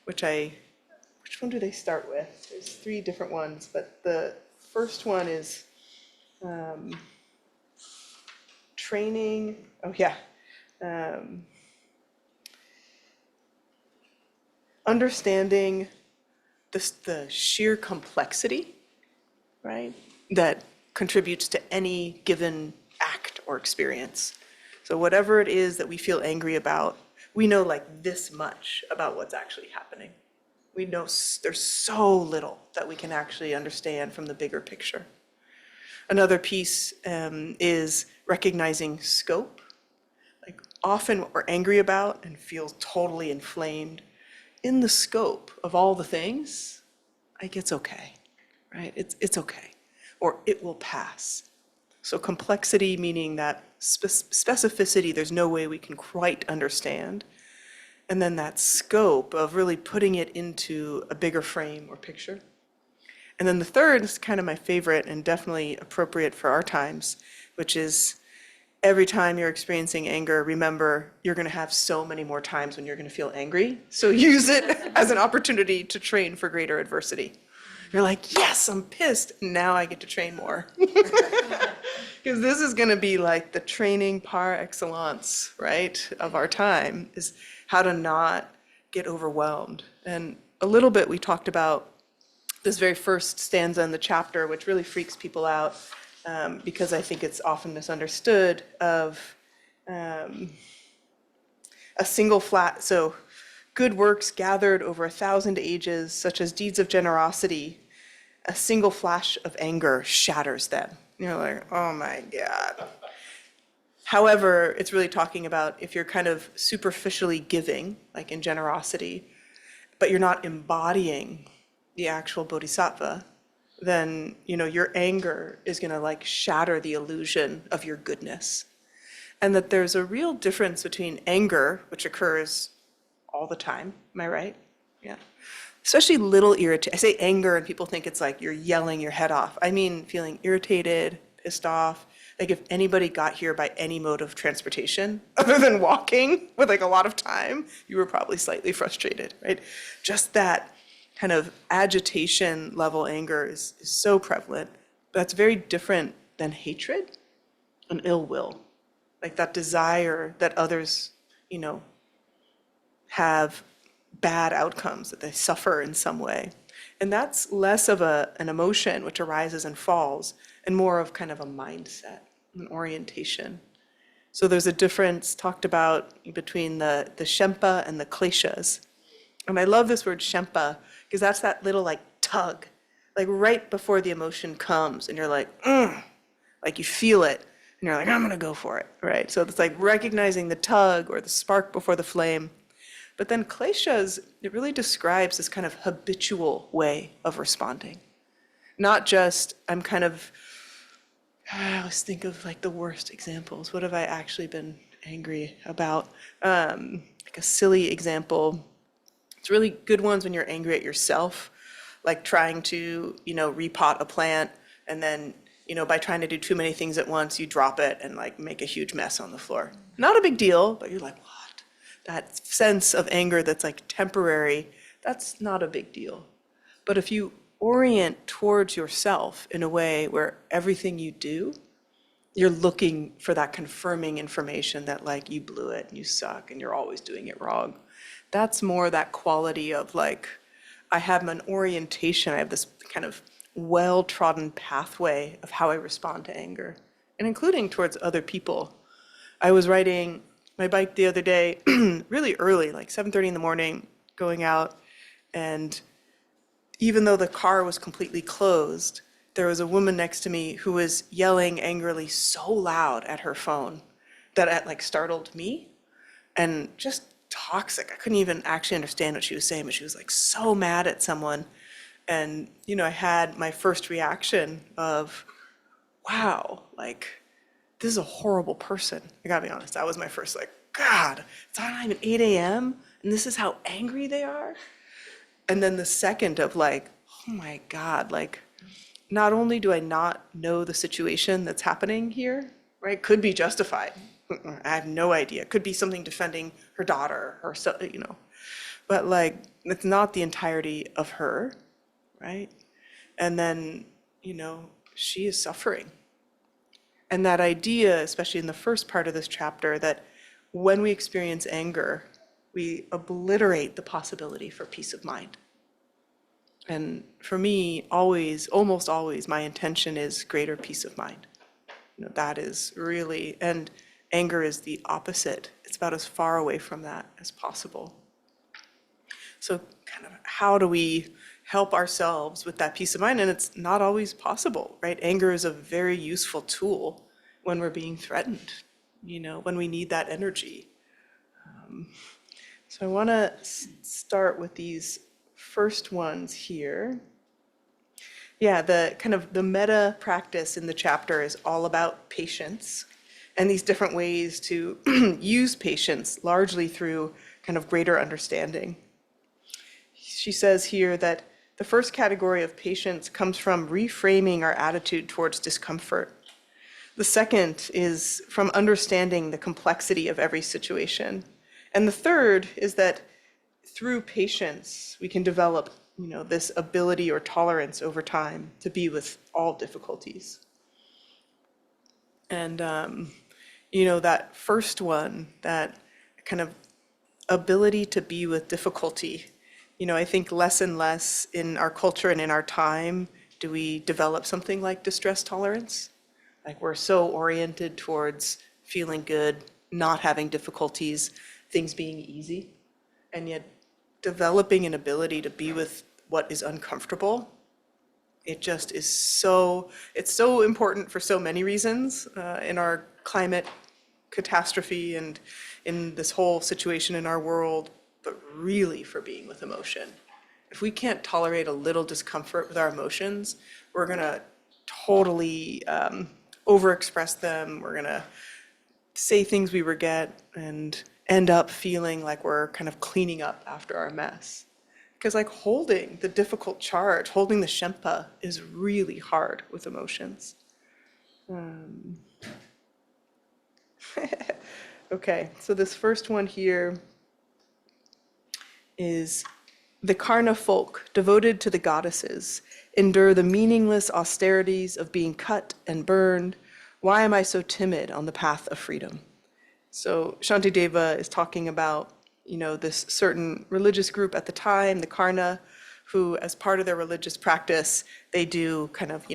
which one do they start with? There's three different ones, but the first one is training, understanding the sheer complexity, right, that contributes to any given act or experience. So whatever it is that we feel angry about, we know like this much about what's actually happening. We know there's so little that we can actually understand from the bigger picture. Another piece is recognizing scope. Like often what we're angry about and feel totally inflamed, in the scope of all the things, like it's okay, right? It's okay, or it will pass. So complexity meaning that specificity, there's no way we can quite understand. And then that scope of really putting it into a bigger frame or picture. And then the third is kind of my favorite and definitely appropriate for our times, which is every time you're experiencing anger, remember you're going to have so many more times when you're going to feel angry. So use it as an opportunity to train for greater adversity. You're like, yes, I'm pissed. Now I get to train more. Because this is going to be like the training par excellence, right, of our time, is how to not get overwhelmed. And a little bit we talked about this very first stanza in the chapter, which really freaks people out because I think it's often misunderstood, of a single so good works gathered over 1,000 ages, such as deeds of generosity, a single flash of anger shatters them. You're like, oh my God. However, it's really talking about if you're kind of superficially giving, like in generosity, but you're not embodying the actual bodhisattva, then your anger is going to like shatter the illusion of your goodness. And that there's a real difference between anger, which occurs all the time. Am I right? Yeah. Especially little irritation. I say anger and people think it's like you're yelling your head off. I mean feeling irritated, pissed off. Like if anybody got here by any mode of transportation other than walking with like a lot of time, you were probably slightly frustrated, right? Just that kind of agitation level anger is so prevalent. But that's very different than hatred and ill will. Like that desire that others, have bad outcomes, that they suffer in some way. And that's less of an emotion which arises and falls, and more of kind of a mindset, an orientation. So there's a difference talked about between the Shempa and the Kleshas. And I love this word Shempa, because that's that little like tug, like right before the emotion comes, and you're like, like you feel it, and you're like, I'm gonna go for it, right? So it's like recognizing the tug or the spark before the flame. But then kleshas, it really describes this kind of habitual way of responding. Not just, I always think of like the worst examples. What have I actually been angry about? Like a silly example. It's really good ones when you're angry at yourself, like trying to, repot a plant, and then, by trying to do too many things at once, you drop it and like make a huge mess on the floor. Not a big deal, but you're like, what? That sense of anger that's like temporary, that's not a big deal. But if you orient towards yourself in a way where everything you do, you're looking for that confirming information that like you blew it and you suck and you're always doing it wrong. That's more that quality of like, I have an orientation, I have this kind of well-trodden pathway of how I respond to anger, and including towards other people. I was riding my bike the other day, really early, like 7:30 in the morning, going out, and even though the car was completely closed, there was a woman next to me who was yelling angrily so loud at her phone that it like startled me, and just toxic. I couldn't even actually understand what she was saying, but she was like so mad at someone. And I had my first reaction of, wow, like, this is a horrible person. I gotta be honest, that was my first, like, God, it's not even 8 a.m. and this is how angry they are. And then the second of like, oh my God, like, not only do I not know the situation that's happening here, right? Could be justified. I have no idea. Could be something defending her daughter or so, but like, it's not the entirety of her, right? And then, she is suffering. And that idea, especially in the first part of this chapter, that when we experience anger, we obliterate the possibility for peace of mind. And for me, always, almost always, my intention is greater peace of mind. That is really, and anger is the opposite. It's about as far away from that as possible. So kind of how do we help ourselves with that peace of mind? And it's not always possible, right? Anger is a very useful tool when we're being threatened, when we need that energy. So I want to start with these first ones here. Yeah, the meta practice in the chapter is all about patience and these different ways to use patience, largely through kind of greater understanding. She says here that the first category of patience comes from reframing our attitude towards discomfort. The second is from understanding the complexity of every situation. And the third is that through patience, we can develop, this ability or tolerance over time to be with all difficulties. And, that first one, that kind of ability to be with difficulty, I think less and less in our culture and in our time do we develop something like distress tolerance. Like, we're so oriented towards feeling good, not having difficulties, things being easy. And yet developing an ability to be with what is uncomfortable, it just is it's so important for so many reasons in our climate catastrophe and in this whole situation in our world, but really for being with emotion. If we can't tolerate a little discomfort with our emotions, we're gonna totally overexpress them. We're gonna say things we regret and end up feeling like we're kind of cleaning up after our mess. Because like holding the difficult charge, holding the Shempa is really hard with emotions. Okay, so this first one here is the Karna folk, devoted to the goddesses, endure the meaningless austerities of being cut and burned. Why am I so timid on the path of freedom? So Shanti Deva is talking about, this certain religious group at the time, the Karna, who as part of their religious practice, they do kind of,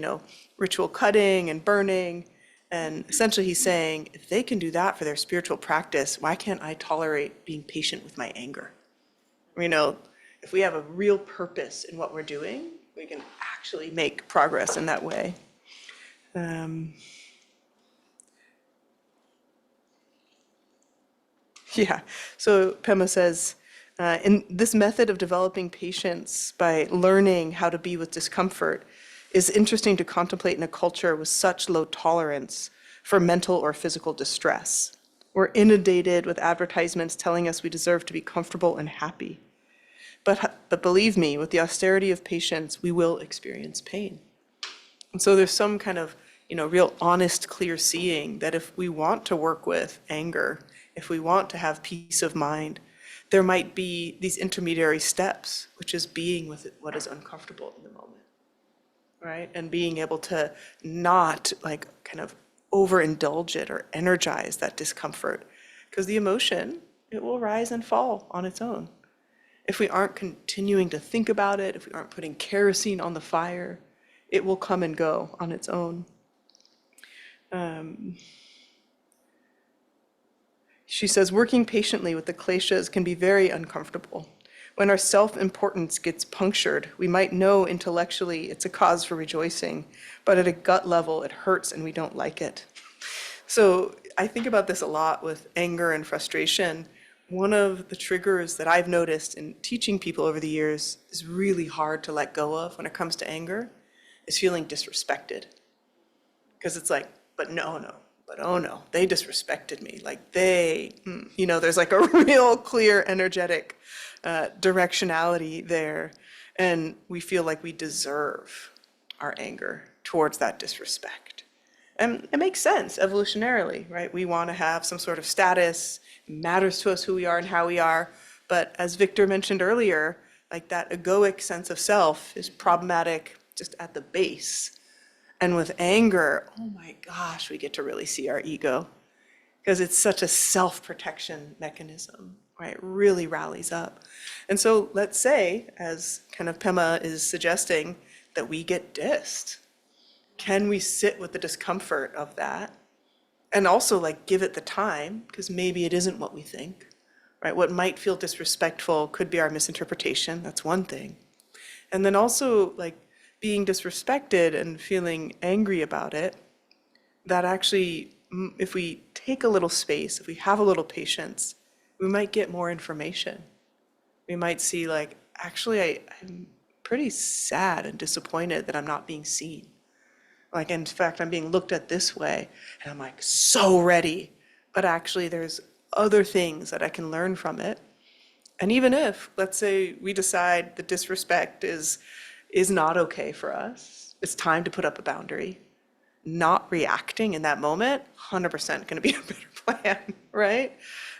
ritual cutting and burning. And essentially he's saying, if they can do that for their spiritual practice, why can't I tolerate being patient with my anger? If we have a real purpose in what we're doing, we can actually make progress in that way. Yeah, so Pema says, in this method of developing patience by learning how to be with discomfort is interesting to contemplate in a culture with such low tolerance for mental or physical distress. We're inundated with advertisements telling us we deserve to be comfortable and happy. But believe me, with the austerity of patience, we will experience pain. And so there's some kind of, real honest, clear seeing that if we want to work with anger, if we want to have peace of mind, there might be these intermediary steps, which is being with what is uncomfortable in the moment, right? And being able to not like kind of overindulge it or energize that discomfort, because the emotion, it will rise and fall on its own. If we aren't continuing to think about it, if we aren't putting kerosene on the fire, it will come and go on its own. She says, working patiently with the kleshas can be very uncomfortable. When our self-importance gets punctured, we might know intellectually it's a cause for rejoicing, but at a gut level, it hurts and we don't like it. So I think about this a lot with anger and frustration. One of the triggers that I've noticed in teaching people over the years is really hard to let go of when it comes to anger, is feeling disrespected. Because it's like, but no, but oh no, they disrespected me. Like there's like a real clear energetic directionality there. And we feel like we deserve our anger towards that disrespect. And it makes sense evolutionarily, right? We want to have some sort of status. It matters to us who we are and how we are. But as Victor mentioned earlier, like that egoic sense of self is problematic just at the base. And with anger, oh my gosh, we get to really see our ego because it's such a self-protection mechanism, right? It really rallies up. And so let's say, as kind of Pema is suggesting, that we get dissed. Can we sit with the discomfort of that? And also like give it the time, because maybe it isn't what we think, right? What might feel disrespectful could be our misinterpretation. That's one thing. And then also like being disrespected and feeling angry about it, that actually, if we take a little space, if we have a little patience, we might get more information. We might see like, actually, I'm pretty sad and disappointed that I'm not being seen. Like, in fact, I'm being looked at this way, and I'm like so ready. But actually, there's other things that I can learn from it. And even if, let's say, we decide the disrespect is not okay for us, it's time to put up a boundary. Not reacting in that moment, 100% going to be a better plan, right?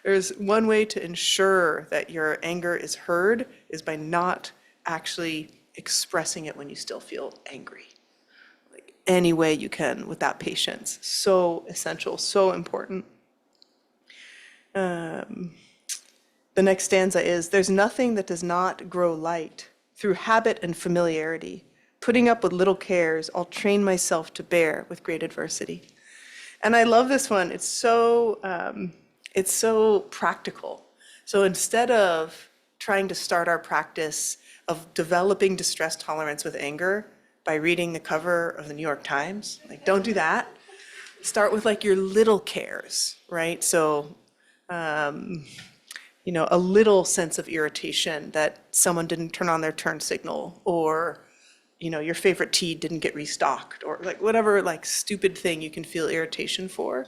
There's one way to ensure that your anger is heard is by not actually expressing it when you still feel angry. Like any way you can with that patience. So essential, so important. The next stanza is, there's nothing that does not grow light through habit and familiarity. Putting up with little cares, I'll train myself to bear with great adversity. And I love this one. It's so practical. So instead of trying to start our practice of developing distress tolerance with anger by reading the cover of the New York Times, like don't do that. Start with like your little cares, right? So, a little sense of irritation that someone didn't turn on their turn signal, or your favorite tea didn't get restocked, or like whatever like stupid thing you can feel irritation for,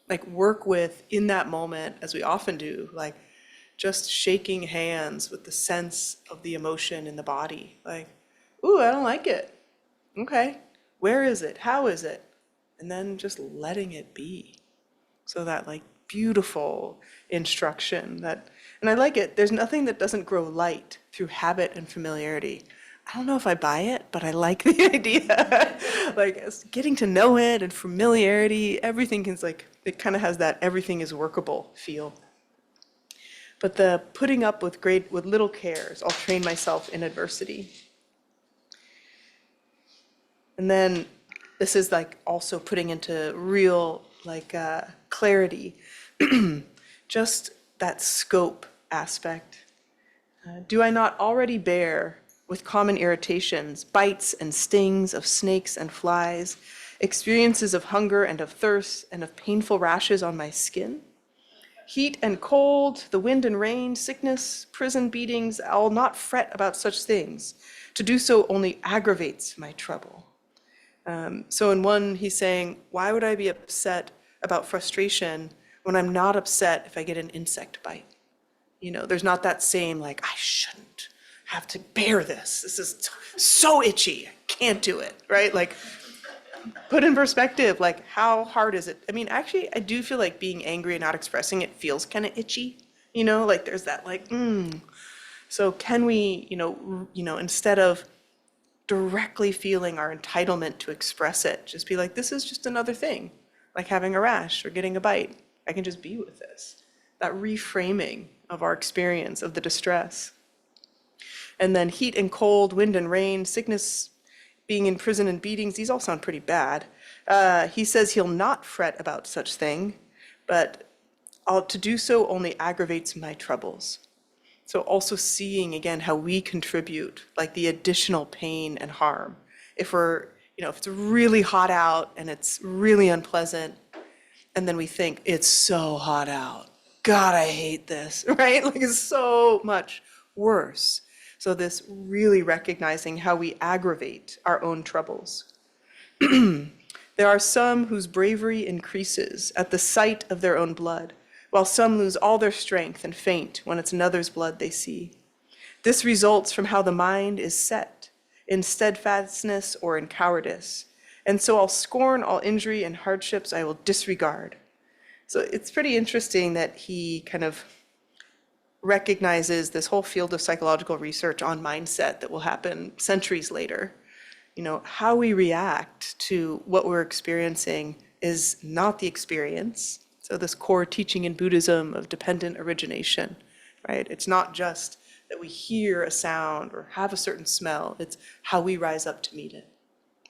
like work with in that moment, as we often do, like just shaking hands with the sense of the emotion in the body. Like, ooh, I don't like it. Okay, where is it? How is it? And then just letting it be. So that like beautiful instruction and I like it. There's nothing that doesn't grow light through habit and familiarity. I don't know if I buy it, but I like the idea. Like getting to know it and familiarity, everything is like, it kind of has that everything is workable feel. But the putting up with little cares, I'll train myself in adversity. And then this is like also putting into real like clarity, just that scope aspect. Do I not already bear with common irritations, bites and stings of snakes and flies, experiences of hunger and of thirst and of painful rashes on my skin? Heat and cold, the wind and rain, sickness, prison beatings, I'll not fret about such things. To do so only aggravates my trouble. So in one, he's saying, why would I be upset about frustration when I'm not upset if I get an insect bite? There's not that same like, I shouldn't have to bear this. This is so itchy. I can't do it, right? Like, put in perspective, like, how hard is it? I mean, actually, I do feel like being angry and not expressing it feels kind of itchy, like there's that like, So can we, instead of directly feeling our entitlement to express it, just be like, this is just another thing, like having a rash or getting a bite. I can just be with this. That reframing of our experience of the distress. And then heat and cold, wind and rain, sickness, being in prison and beatings, these all sound pretty bad. He says he'll not fret about such thing, but to do so only aggravates my troubles. So also seeing again how we contribute, like the additional pain and harm. If if it's really hot out and it's really unpleasant, and then we think, it's so hot out. God, I hate this, right? Like it's so much worse. So this really recognizing how we aggravate our own troubles. There are some whose bravery increases at the sight of their own blood, while some lose all their strength and faint when it's another's blood they see. This results from how the mind is set, in steadfastness or in cowardice. And so I'll scorn all injury and hardships I will disregard. So it's pretty interesting that he kind of recognizes this whole field of psychological research on mindset that will happen centuries later. You know, how we react to what we're experiencing is not the experience. So this core teaching in Buddhism of dependent origination, right? It's not just that we hear a sound or have a certain smell, it's how we rise up to meet it.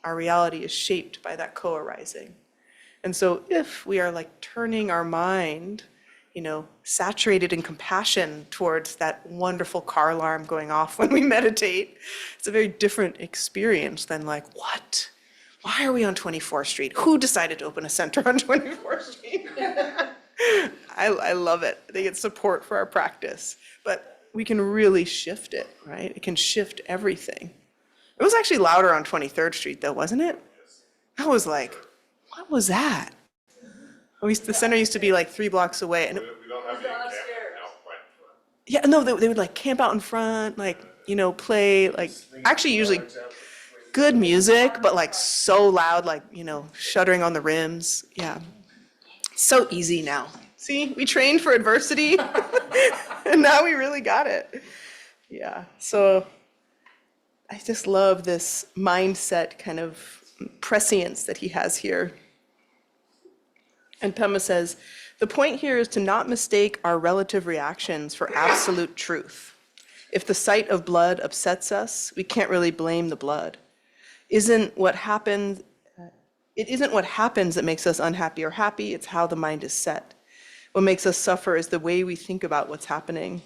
Our reality is shaped by that co-arising. And so if we are like turning our mind, you know, saturated in compassion towards that wonderful car alarm going off when we meditate, it's a very different experience than like, what? Why are we on 24th Street? Who decided to open a center on 24th Street? I love it. I think it's support for our practice. But we can really shift it, right? It can shift everything. It was actually louder on 23rd Street though, wasn't it? I was like, what was that? The center used to be like 3 blocks away. And We don't have any camping out quite front. yeah, no, they would like camp out in front, like, you know, play like, actually usually good music, but like so loud, like, you know, shuddering on the rims. Yeah. So easy now. See, we trained for adversity and now we really got it. Yeah. So I just love this mindset kind of prescience that he has here. And Pema says, the point here is to not mistake our relative reactions for absolute truth. If the sight of blood upsets us, we can't really blame the blood. It isn't what happens that makes us unhappy or happy, it's how the mind is set. What makes us suffer is the way we think about what's happening.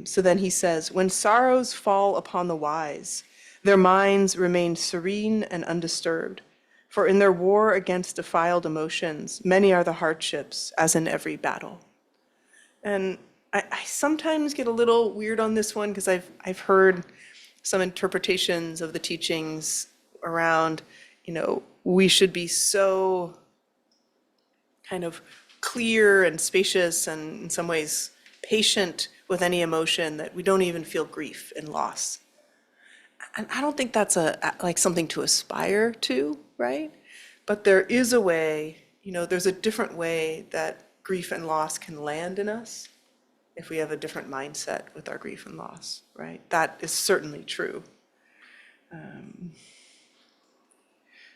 So then he says, when sorrows fall upon the wise, their minds remain serene and undisturbed. For in their war against defiled emotions, many are the hardships, as in every battle. And I sometimes get a little weird on this one because I've heard some interpretations of the teachings around, you know, we should be so kind of clear and spacious and in some ways patient with any emotion that we don't even feel grief and loss. And I don't think that's like something to aspire to, right? But there is a way, you know, there's a different way that grief and loss can land in us if we have a different mindset with our grief and loss, right? That is certainly true.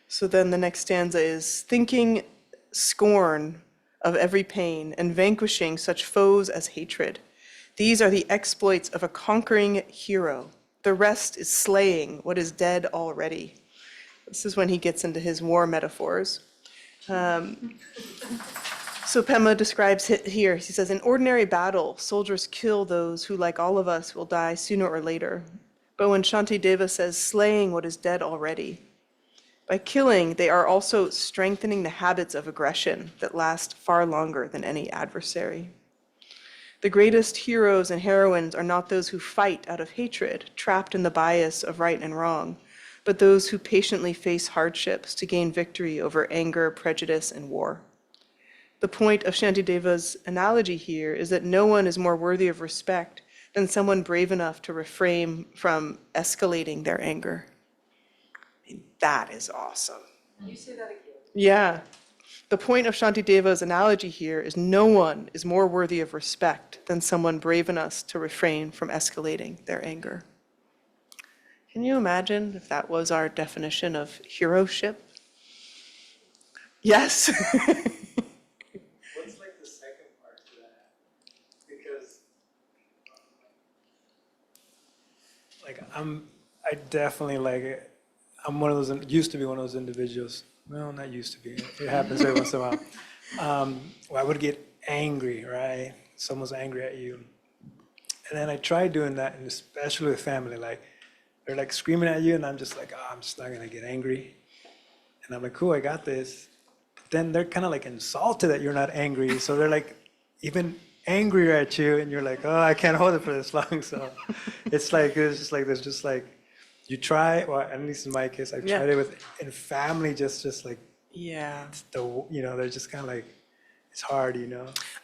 So then the next stanza is, thinking scorn of every pain and vanquishing such foes as hatred. These are the exploits of a conquering hero. The rest is slaying what is dead already. This is when he gets into his war metaphors. So Pema describes it here. He says, in ordinary battle, soldiers kill those who, like all of us, will die sooner or later. But when Shanti Deva says, slaying what is dead already, by killing, they are also strengthening the habits of aggression that last far longer than any adversary. The greatest heroes and heroines are not those who fight out of hatred, trapped in the bias of right and wrong, but those who patiently face hardships to gain victory over anger, prejudice, and war. The point of Shanti Deva's analogy here is that no one is more worthy of respect than someone brave enough to refrain from escalating their anger. I mean, that is awesome. Can you say that again? Yeah. The point of Shanti Deva's analogy here is no one is more worthy of respect than someone brave enough to refrain from escalating their anger. Can you imagine if that was our definition of heroship? Yes. What's like the second part to that? Because like I definitely like it. I'm one of those, used to be one of those individuals. Well, not used to be. It happens every once in a while. Where I would get angry, right? Someone's angry at you. And then I try doing that, and especially with family. Like, they're like screaming at you, and I'm just like, oh, I'm just not going to get angry. And I'm like, cool, I got this. But then they're kind of like insulted that you're not angry. So they're like even angrier at you, and you're like, oh, I can't hold it for this long. So it's just like, there's just like you try, well, at least in my case, I've Yeah. tried it in family, just like Yeah. they're just kind of like, it's hard,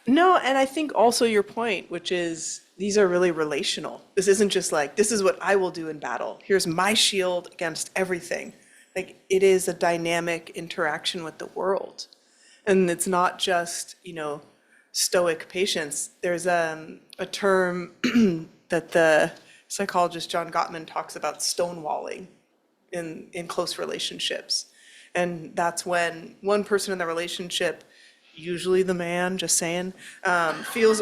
No, and I think also your point, which is these are really relational. This isn't just like, this is what I will do in battle. Here's my shield against everything. Like, it is a dynamic interaction with the world. And it's not just, stoic patience. There's a term that the psychologist John Gottman talks about, stonewalling in close relationships. And that's when one person in the relationship, usually the man, just saying, feels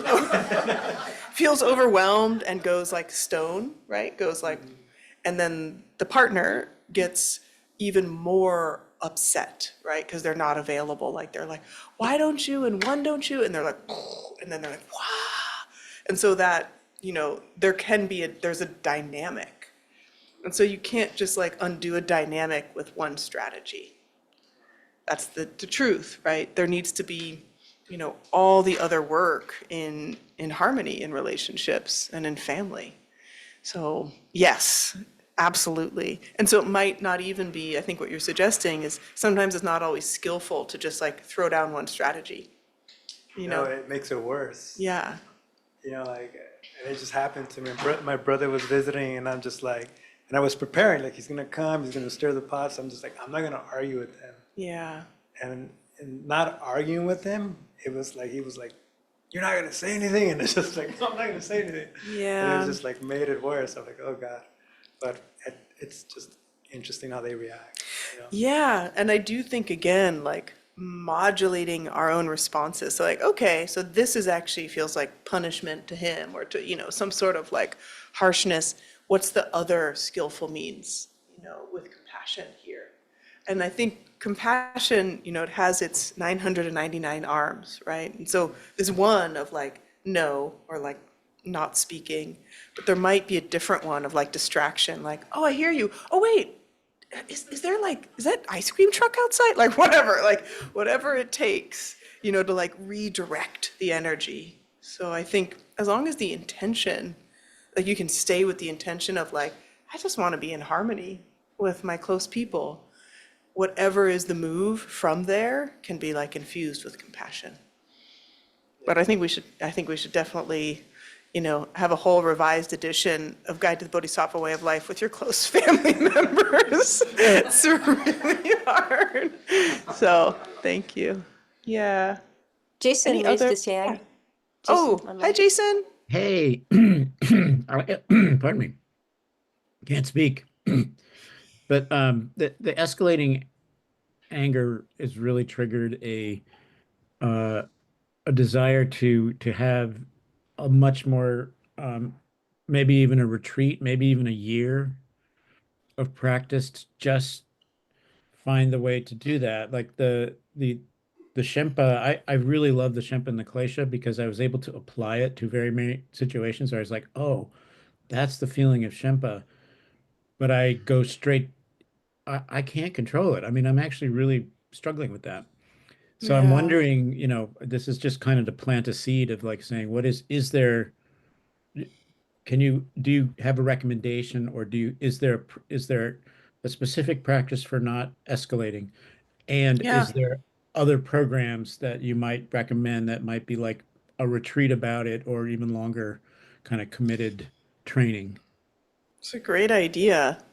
feels overwhelmed and goes like stone, right? Goes like, and then the partner gets even more upset, right? Because they're not available. Like they're like, why don't you? And one don't you? And they're like, and then they're like, wow. And so that, there's a dynamic. And so you can't just like undo a dynamic with one strategy. That's the truth, right? There needs to be, all the other work in harmony in relationships and in family. So yes, absolutely. And so it might not even be, I think what you're suggesting is sometimes it's not always skillful to just like throw down one strategy. It makes it worse. Yeah. Like, and it just happened to me. My brother was visiting, and I'm just like, and I was preparing, like he's gonna come, he's gonna stir the pot. So I'm just like, I'm not gonna argue with him. Yeah. And not arguing with him, it was like he was like, "You're not gonna say anything," and it's just like, "No, I'm not gonna say anything." And Yeah. it was just like made it worse. I'm like, "Oh God," but it's just interesting how they react. Yeah, and I do think again, like modulating our own responses. So like, okay, so this is actually feels like punishment to him or to, some sort of like harshness. What's the other skillful means, with compassion here? And I think compassion, it has its 999 arms, right? And so there's one of like no or like not speaking, but there might be a different one of like distraction, like, oh, I hear you. Oh, wait. Is there like, is that ice cream truck outside? Like whatever it takes, to like redirect the energy. So I think as long as the intention, like you can stay with the intention of like, I just want to be in harmony with my close people. Whatever is the move from there can be like infused with compassion. But I think we should definitely, have a whole revised edition of Guide to the Bodhisattva Way of Life with your close family members. It's really hard. So, thank you. Yeah. Jason Any raised other- his hand. Oh, Jason, hi, Jason. Hey, pardon me. Can't speak. But the escalating anger has really triggered a desire to have a much more maybe even a retreat, maybe even a year of practice to just find the way to do that. Like the Shempa, I really love the Shempa and the Klesha because I was able to apply it to very many situations where I was like, oh, that's the feeling of Shempa. But I go straight, I can't control it. I mean, I'm actually really struggling with that. So I'm Yeah. wondering, this is just kind of to plant a seed of like saying, is there, do you have a recommendation or is there a specific practice for not escalating? And Yeah. is there other programs that you might recommend that might be like a retreat about it or even longer kind of committed training? It's a great idea.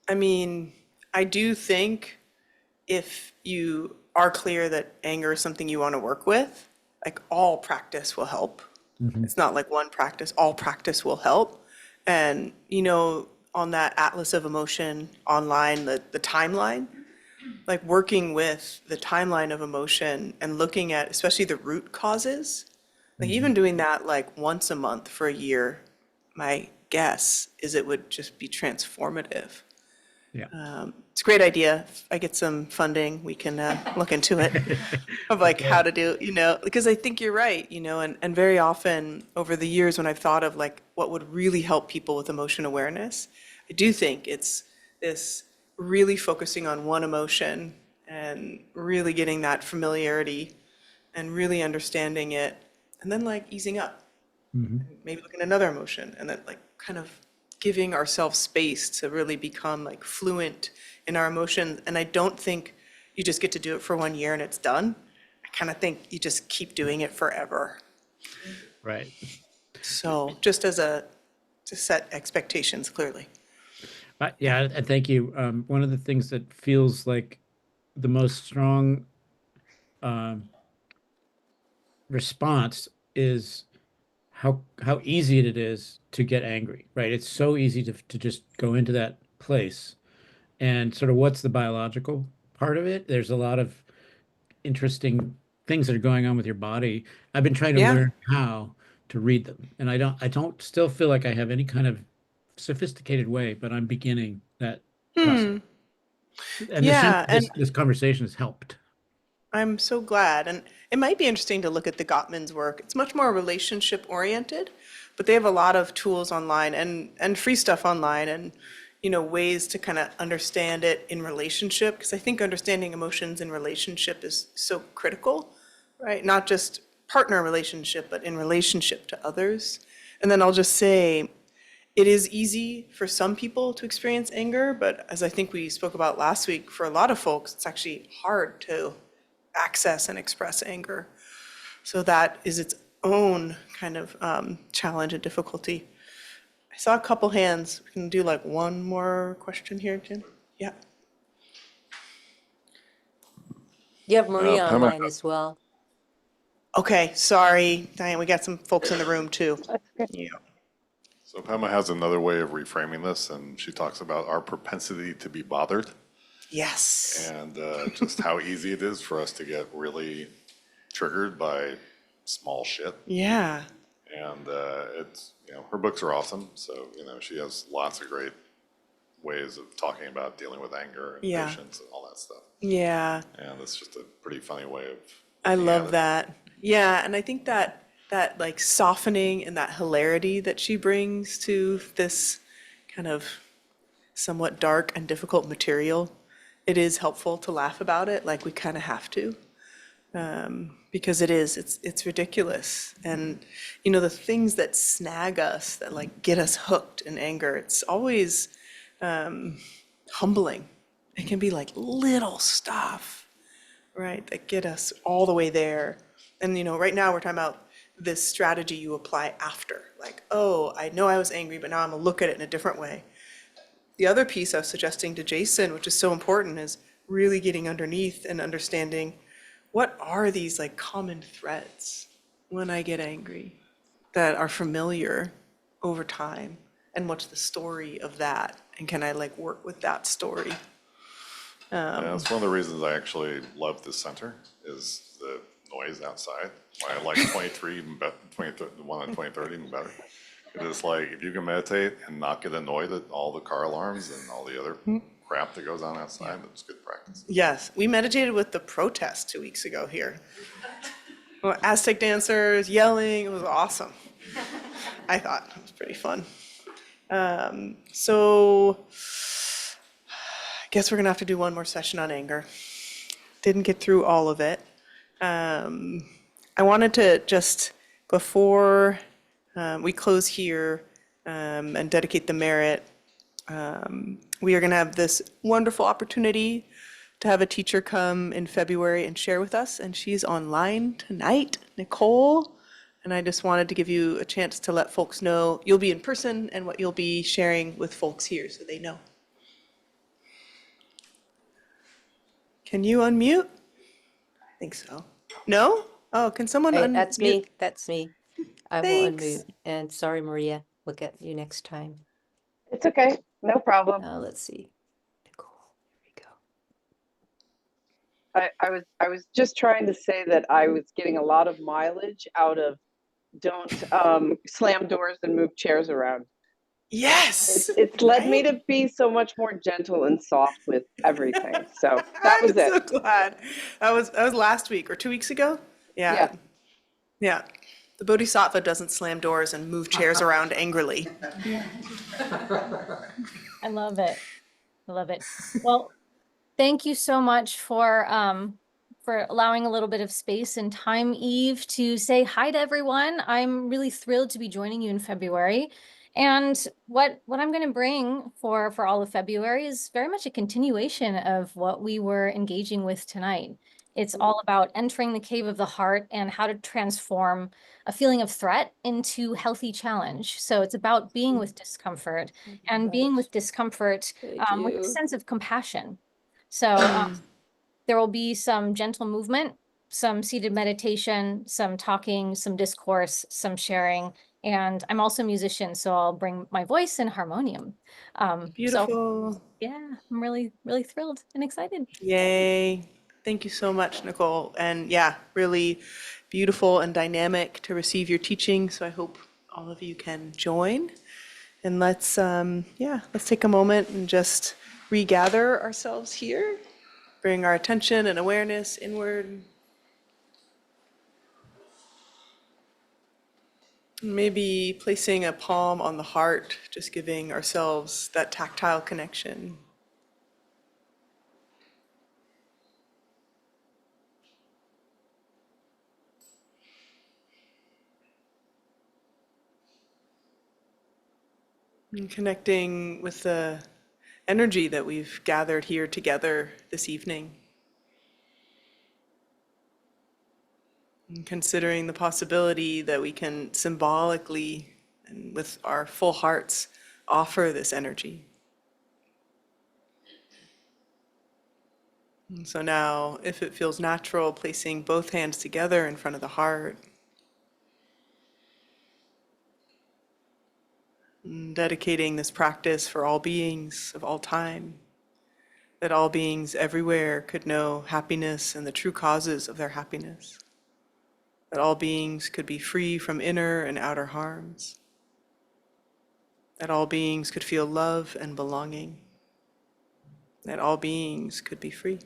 I mean, I do think if you are clear that anger is something you want to work with, like all practice will help. It's not like one practice, all practice will help. And, on that Atlas of Emotion online, the timeline, like working with the timeline of emotion and looking at especially the root causes, like even doing that like once a month for a year, my guess is it would just be transformative. Yeah. It's a great idea. If I get some funding, we can look into it of like how to do, because I think you're right, and very often over the years when I've thought of like what would really help people with emotion awareness, I do think it's this really focusing on one emotion and really getting that familiarity and really understanding it and then like easing up. maybe look at another emotion, and then like kind of giving ourselves space to really become like fluent in our emotions. And I don't think you just get to do it for 1 year and it's done. I kind of think you just keep doing it forever. Right. So just to set expectations clearly. Yeah, and thank you. One of the things that feels like the most strong response is how easy it is to get angry, right? It's so easy to just go into that place. And sort of what's the biological part of it? There's a lot of interesting things that are going on with your body. I've been trying to Yeah. learn how to read them, and I don't still feel like I have any kind of sophisticated way, but I'm beginning that process. And Yeah, and this conversation has helped. I'm so glad. And it might be interesting to look at the Gottman's work. It's much more relationship oriented, but they have a lot of tools online and free stuff online, and ways to kind of understand it in relationship, because I think understanding emotions in relationship is so critical, right? Not just partner relationship, but in relationship to others. And then I'll just say, it is easy for some people to experience anger, but as I think we spoke about last week, for a lot of folks, it's actually hard to access and express anger. So that is its own kind of challenge and difficulty. I saw a couple hands. We can do like one more question here, Jim. Yeah. You have Maria Pema- online as well. Okay, sorry, Diane, we got some folks in the room too. Yeah. So Pema has another way of reframing this, and she talks about our propensity to be bothered Yes. and just how easy it is for us to get really triggered by small shit. Yeah. And it's, her books are awesome. So, she has lots of great ways of talking about dealing with anger and Yeah. patience and all that stuff. Yeah. And it's just a pretty funny way of I looking at love it. that. Yeah, and I think that like softening and that hilarity that she brings to this kind of somewhat dark and difficult material, it is helpful to laugh about it, like we kind of have to. Because it's ridiculous. And, the things that snag us, that like get us hooked in anger, it's always humbling. It can be like little stuff, right, that get us all the way there. And, right now we're talking about this strategy you apply after. Like, oh, I know I was angry, but now I'm gonna look at it in a different way. The other piece I was suggesting to Jason, which is so important, is really getting underneath and understanding what are these like common threads when I get angry that are familiar over time, and what's the story of that, and can I like work with that story? Yeah, that's one of the reasons I actually love this center is the noise outside. Why I like 23 even better, 1 on 2030 even better. It is like, if you can meditate and not get annoyed at all the car alarms and all the other crap that goes on outside, that's good practice. Yes, we meditated with the protest 2 weeks ago here. Well, Aztec dancers yelling, it was awesome. I thought it was pretty fun. So I guess we're gonna have to do one more session on anger. Didn't get through all of it. I wanted to just, before we close here and dedicate the merit, we are going to have this wonderful opportunity to have a teacher come in February and share with us, and she's online tonight, Nicole. And I just wanted to give you a chance to let folks know you'll be in person and what you'll be sharing with folks here so they know. Can you unmute? I think so. No? Oh, can someone Hey, unmute? that's me. That's me. I will Thanks. unmute. And sorry, Maria. We'll get you next time. It's okay, no problem. Let's see. Nicole, here we go. I was just trying to say that I was getting a lot of mileage out of don't slam doors and move chairs around. Yes. It's led me right? to be so much more gentle and soft with everything. So that was I'm it. so glad. That was last week or 2 weeks ago. Yeah. Yeah. The Bodhisattva doesn't slam doors and move chairs around angrily. I love it. I love it. Well, thank you so much for for allowing a little bit of space and time, Eve, to say hi to everyone. I'm really thrilled to be joining you in February. And what I'm going to bring for all of February is very much a continuation of what we were engaging with tonight. It's all about entering the cave of the heart and how to transform a feeling of threat into healthy challenge. So it's about being with discomfort and being with discomfort with a sense of compassion. So there will be some gentle movement, some seated meditation, some talking, some discourse, some sharing. And I'm also a musician, so I'll bring my voice and harmonium. So Beautiful. yeah, I'm really, really thrilled and excited. Yay. Thank you so much, Nicole. And yeah, really beautiful and dynamic to receive your teaching. So I hope all of you can join. And let's take a moment and just regather ourselves here. Bring our attention and awareness inward. Maybe placing a palm on the heart, just giving ourselves that tactile connection. And connecting with the energy that we've gathered here together this evening. And considering the possibility that we can symbolically and with our full hearts offer this energy. And so now, if it feels natural, placing both hands together in front of the heart. And dedicating this practice for all beings of all time. That all beings everywhere could know happiness and the true causes of their happiness. That all beings could be free from inner and outer harms. That all beings could feel love and belonging. That all beings could be free.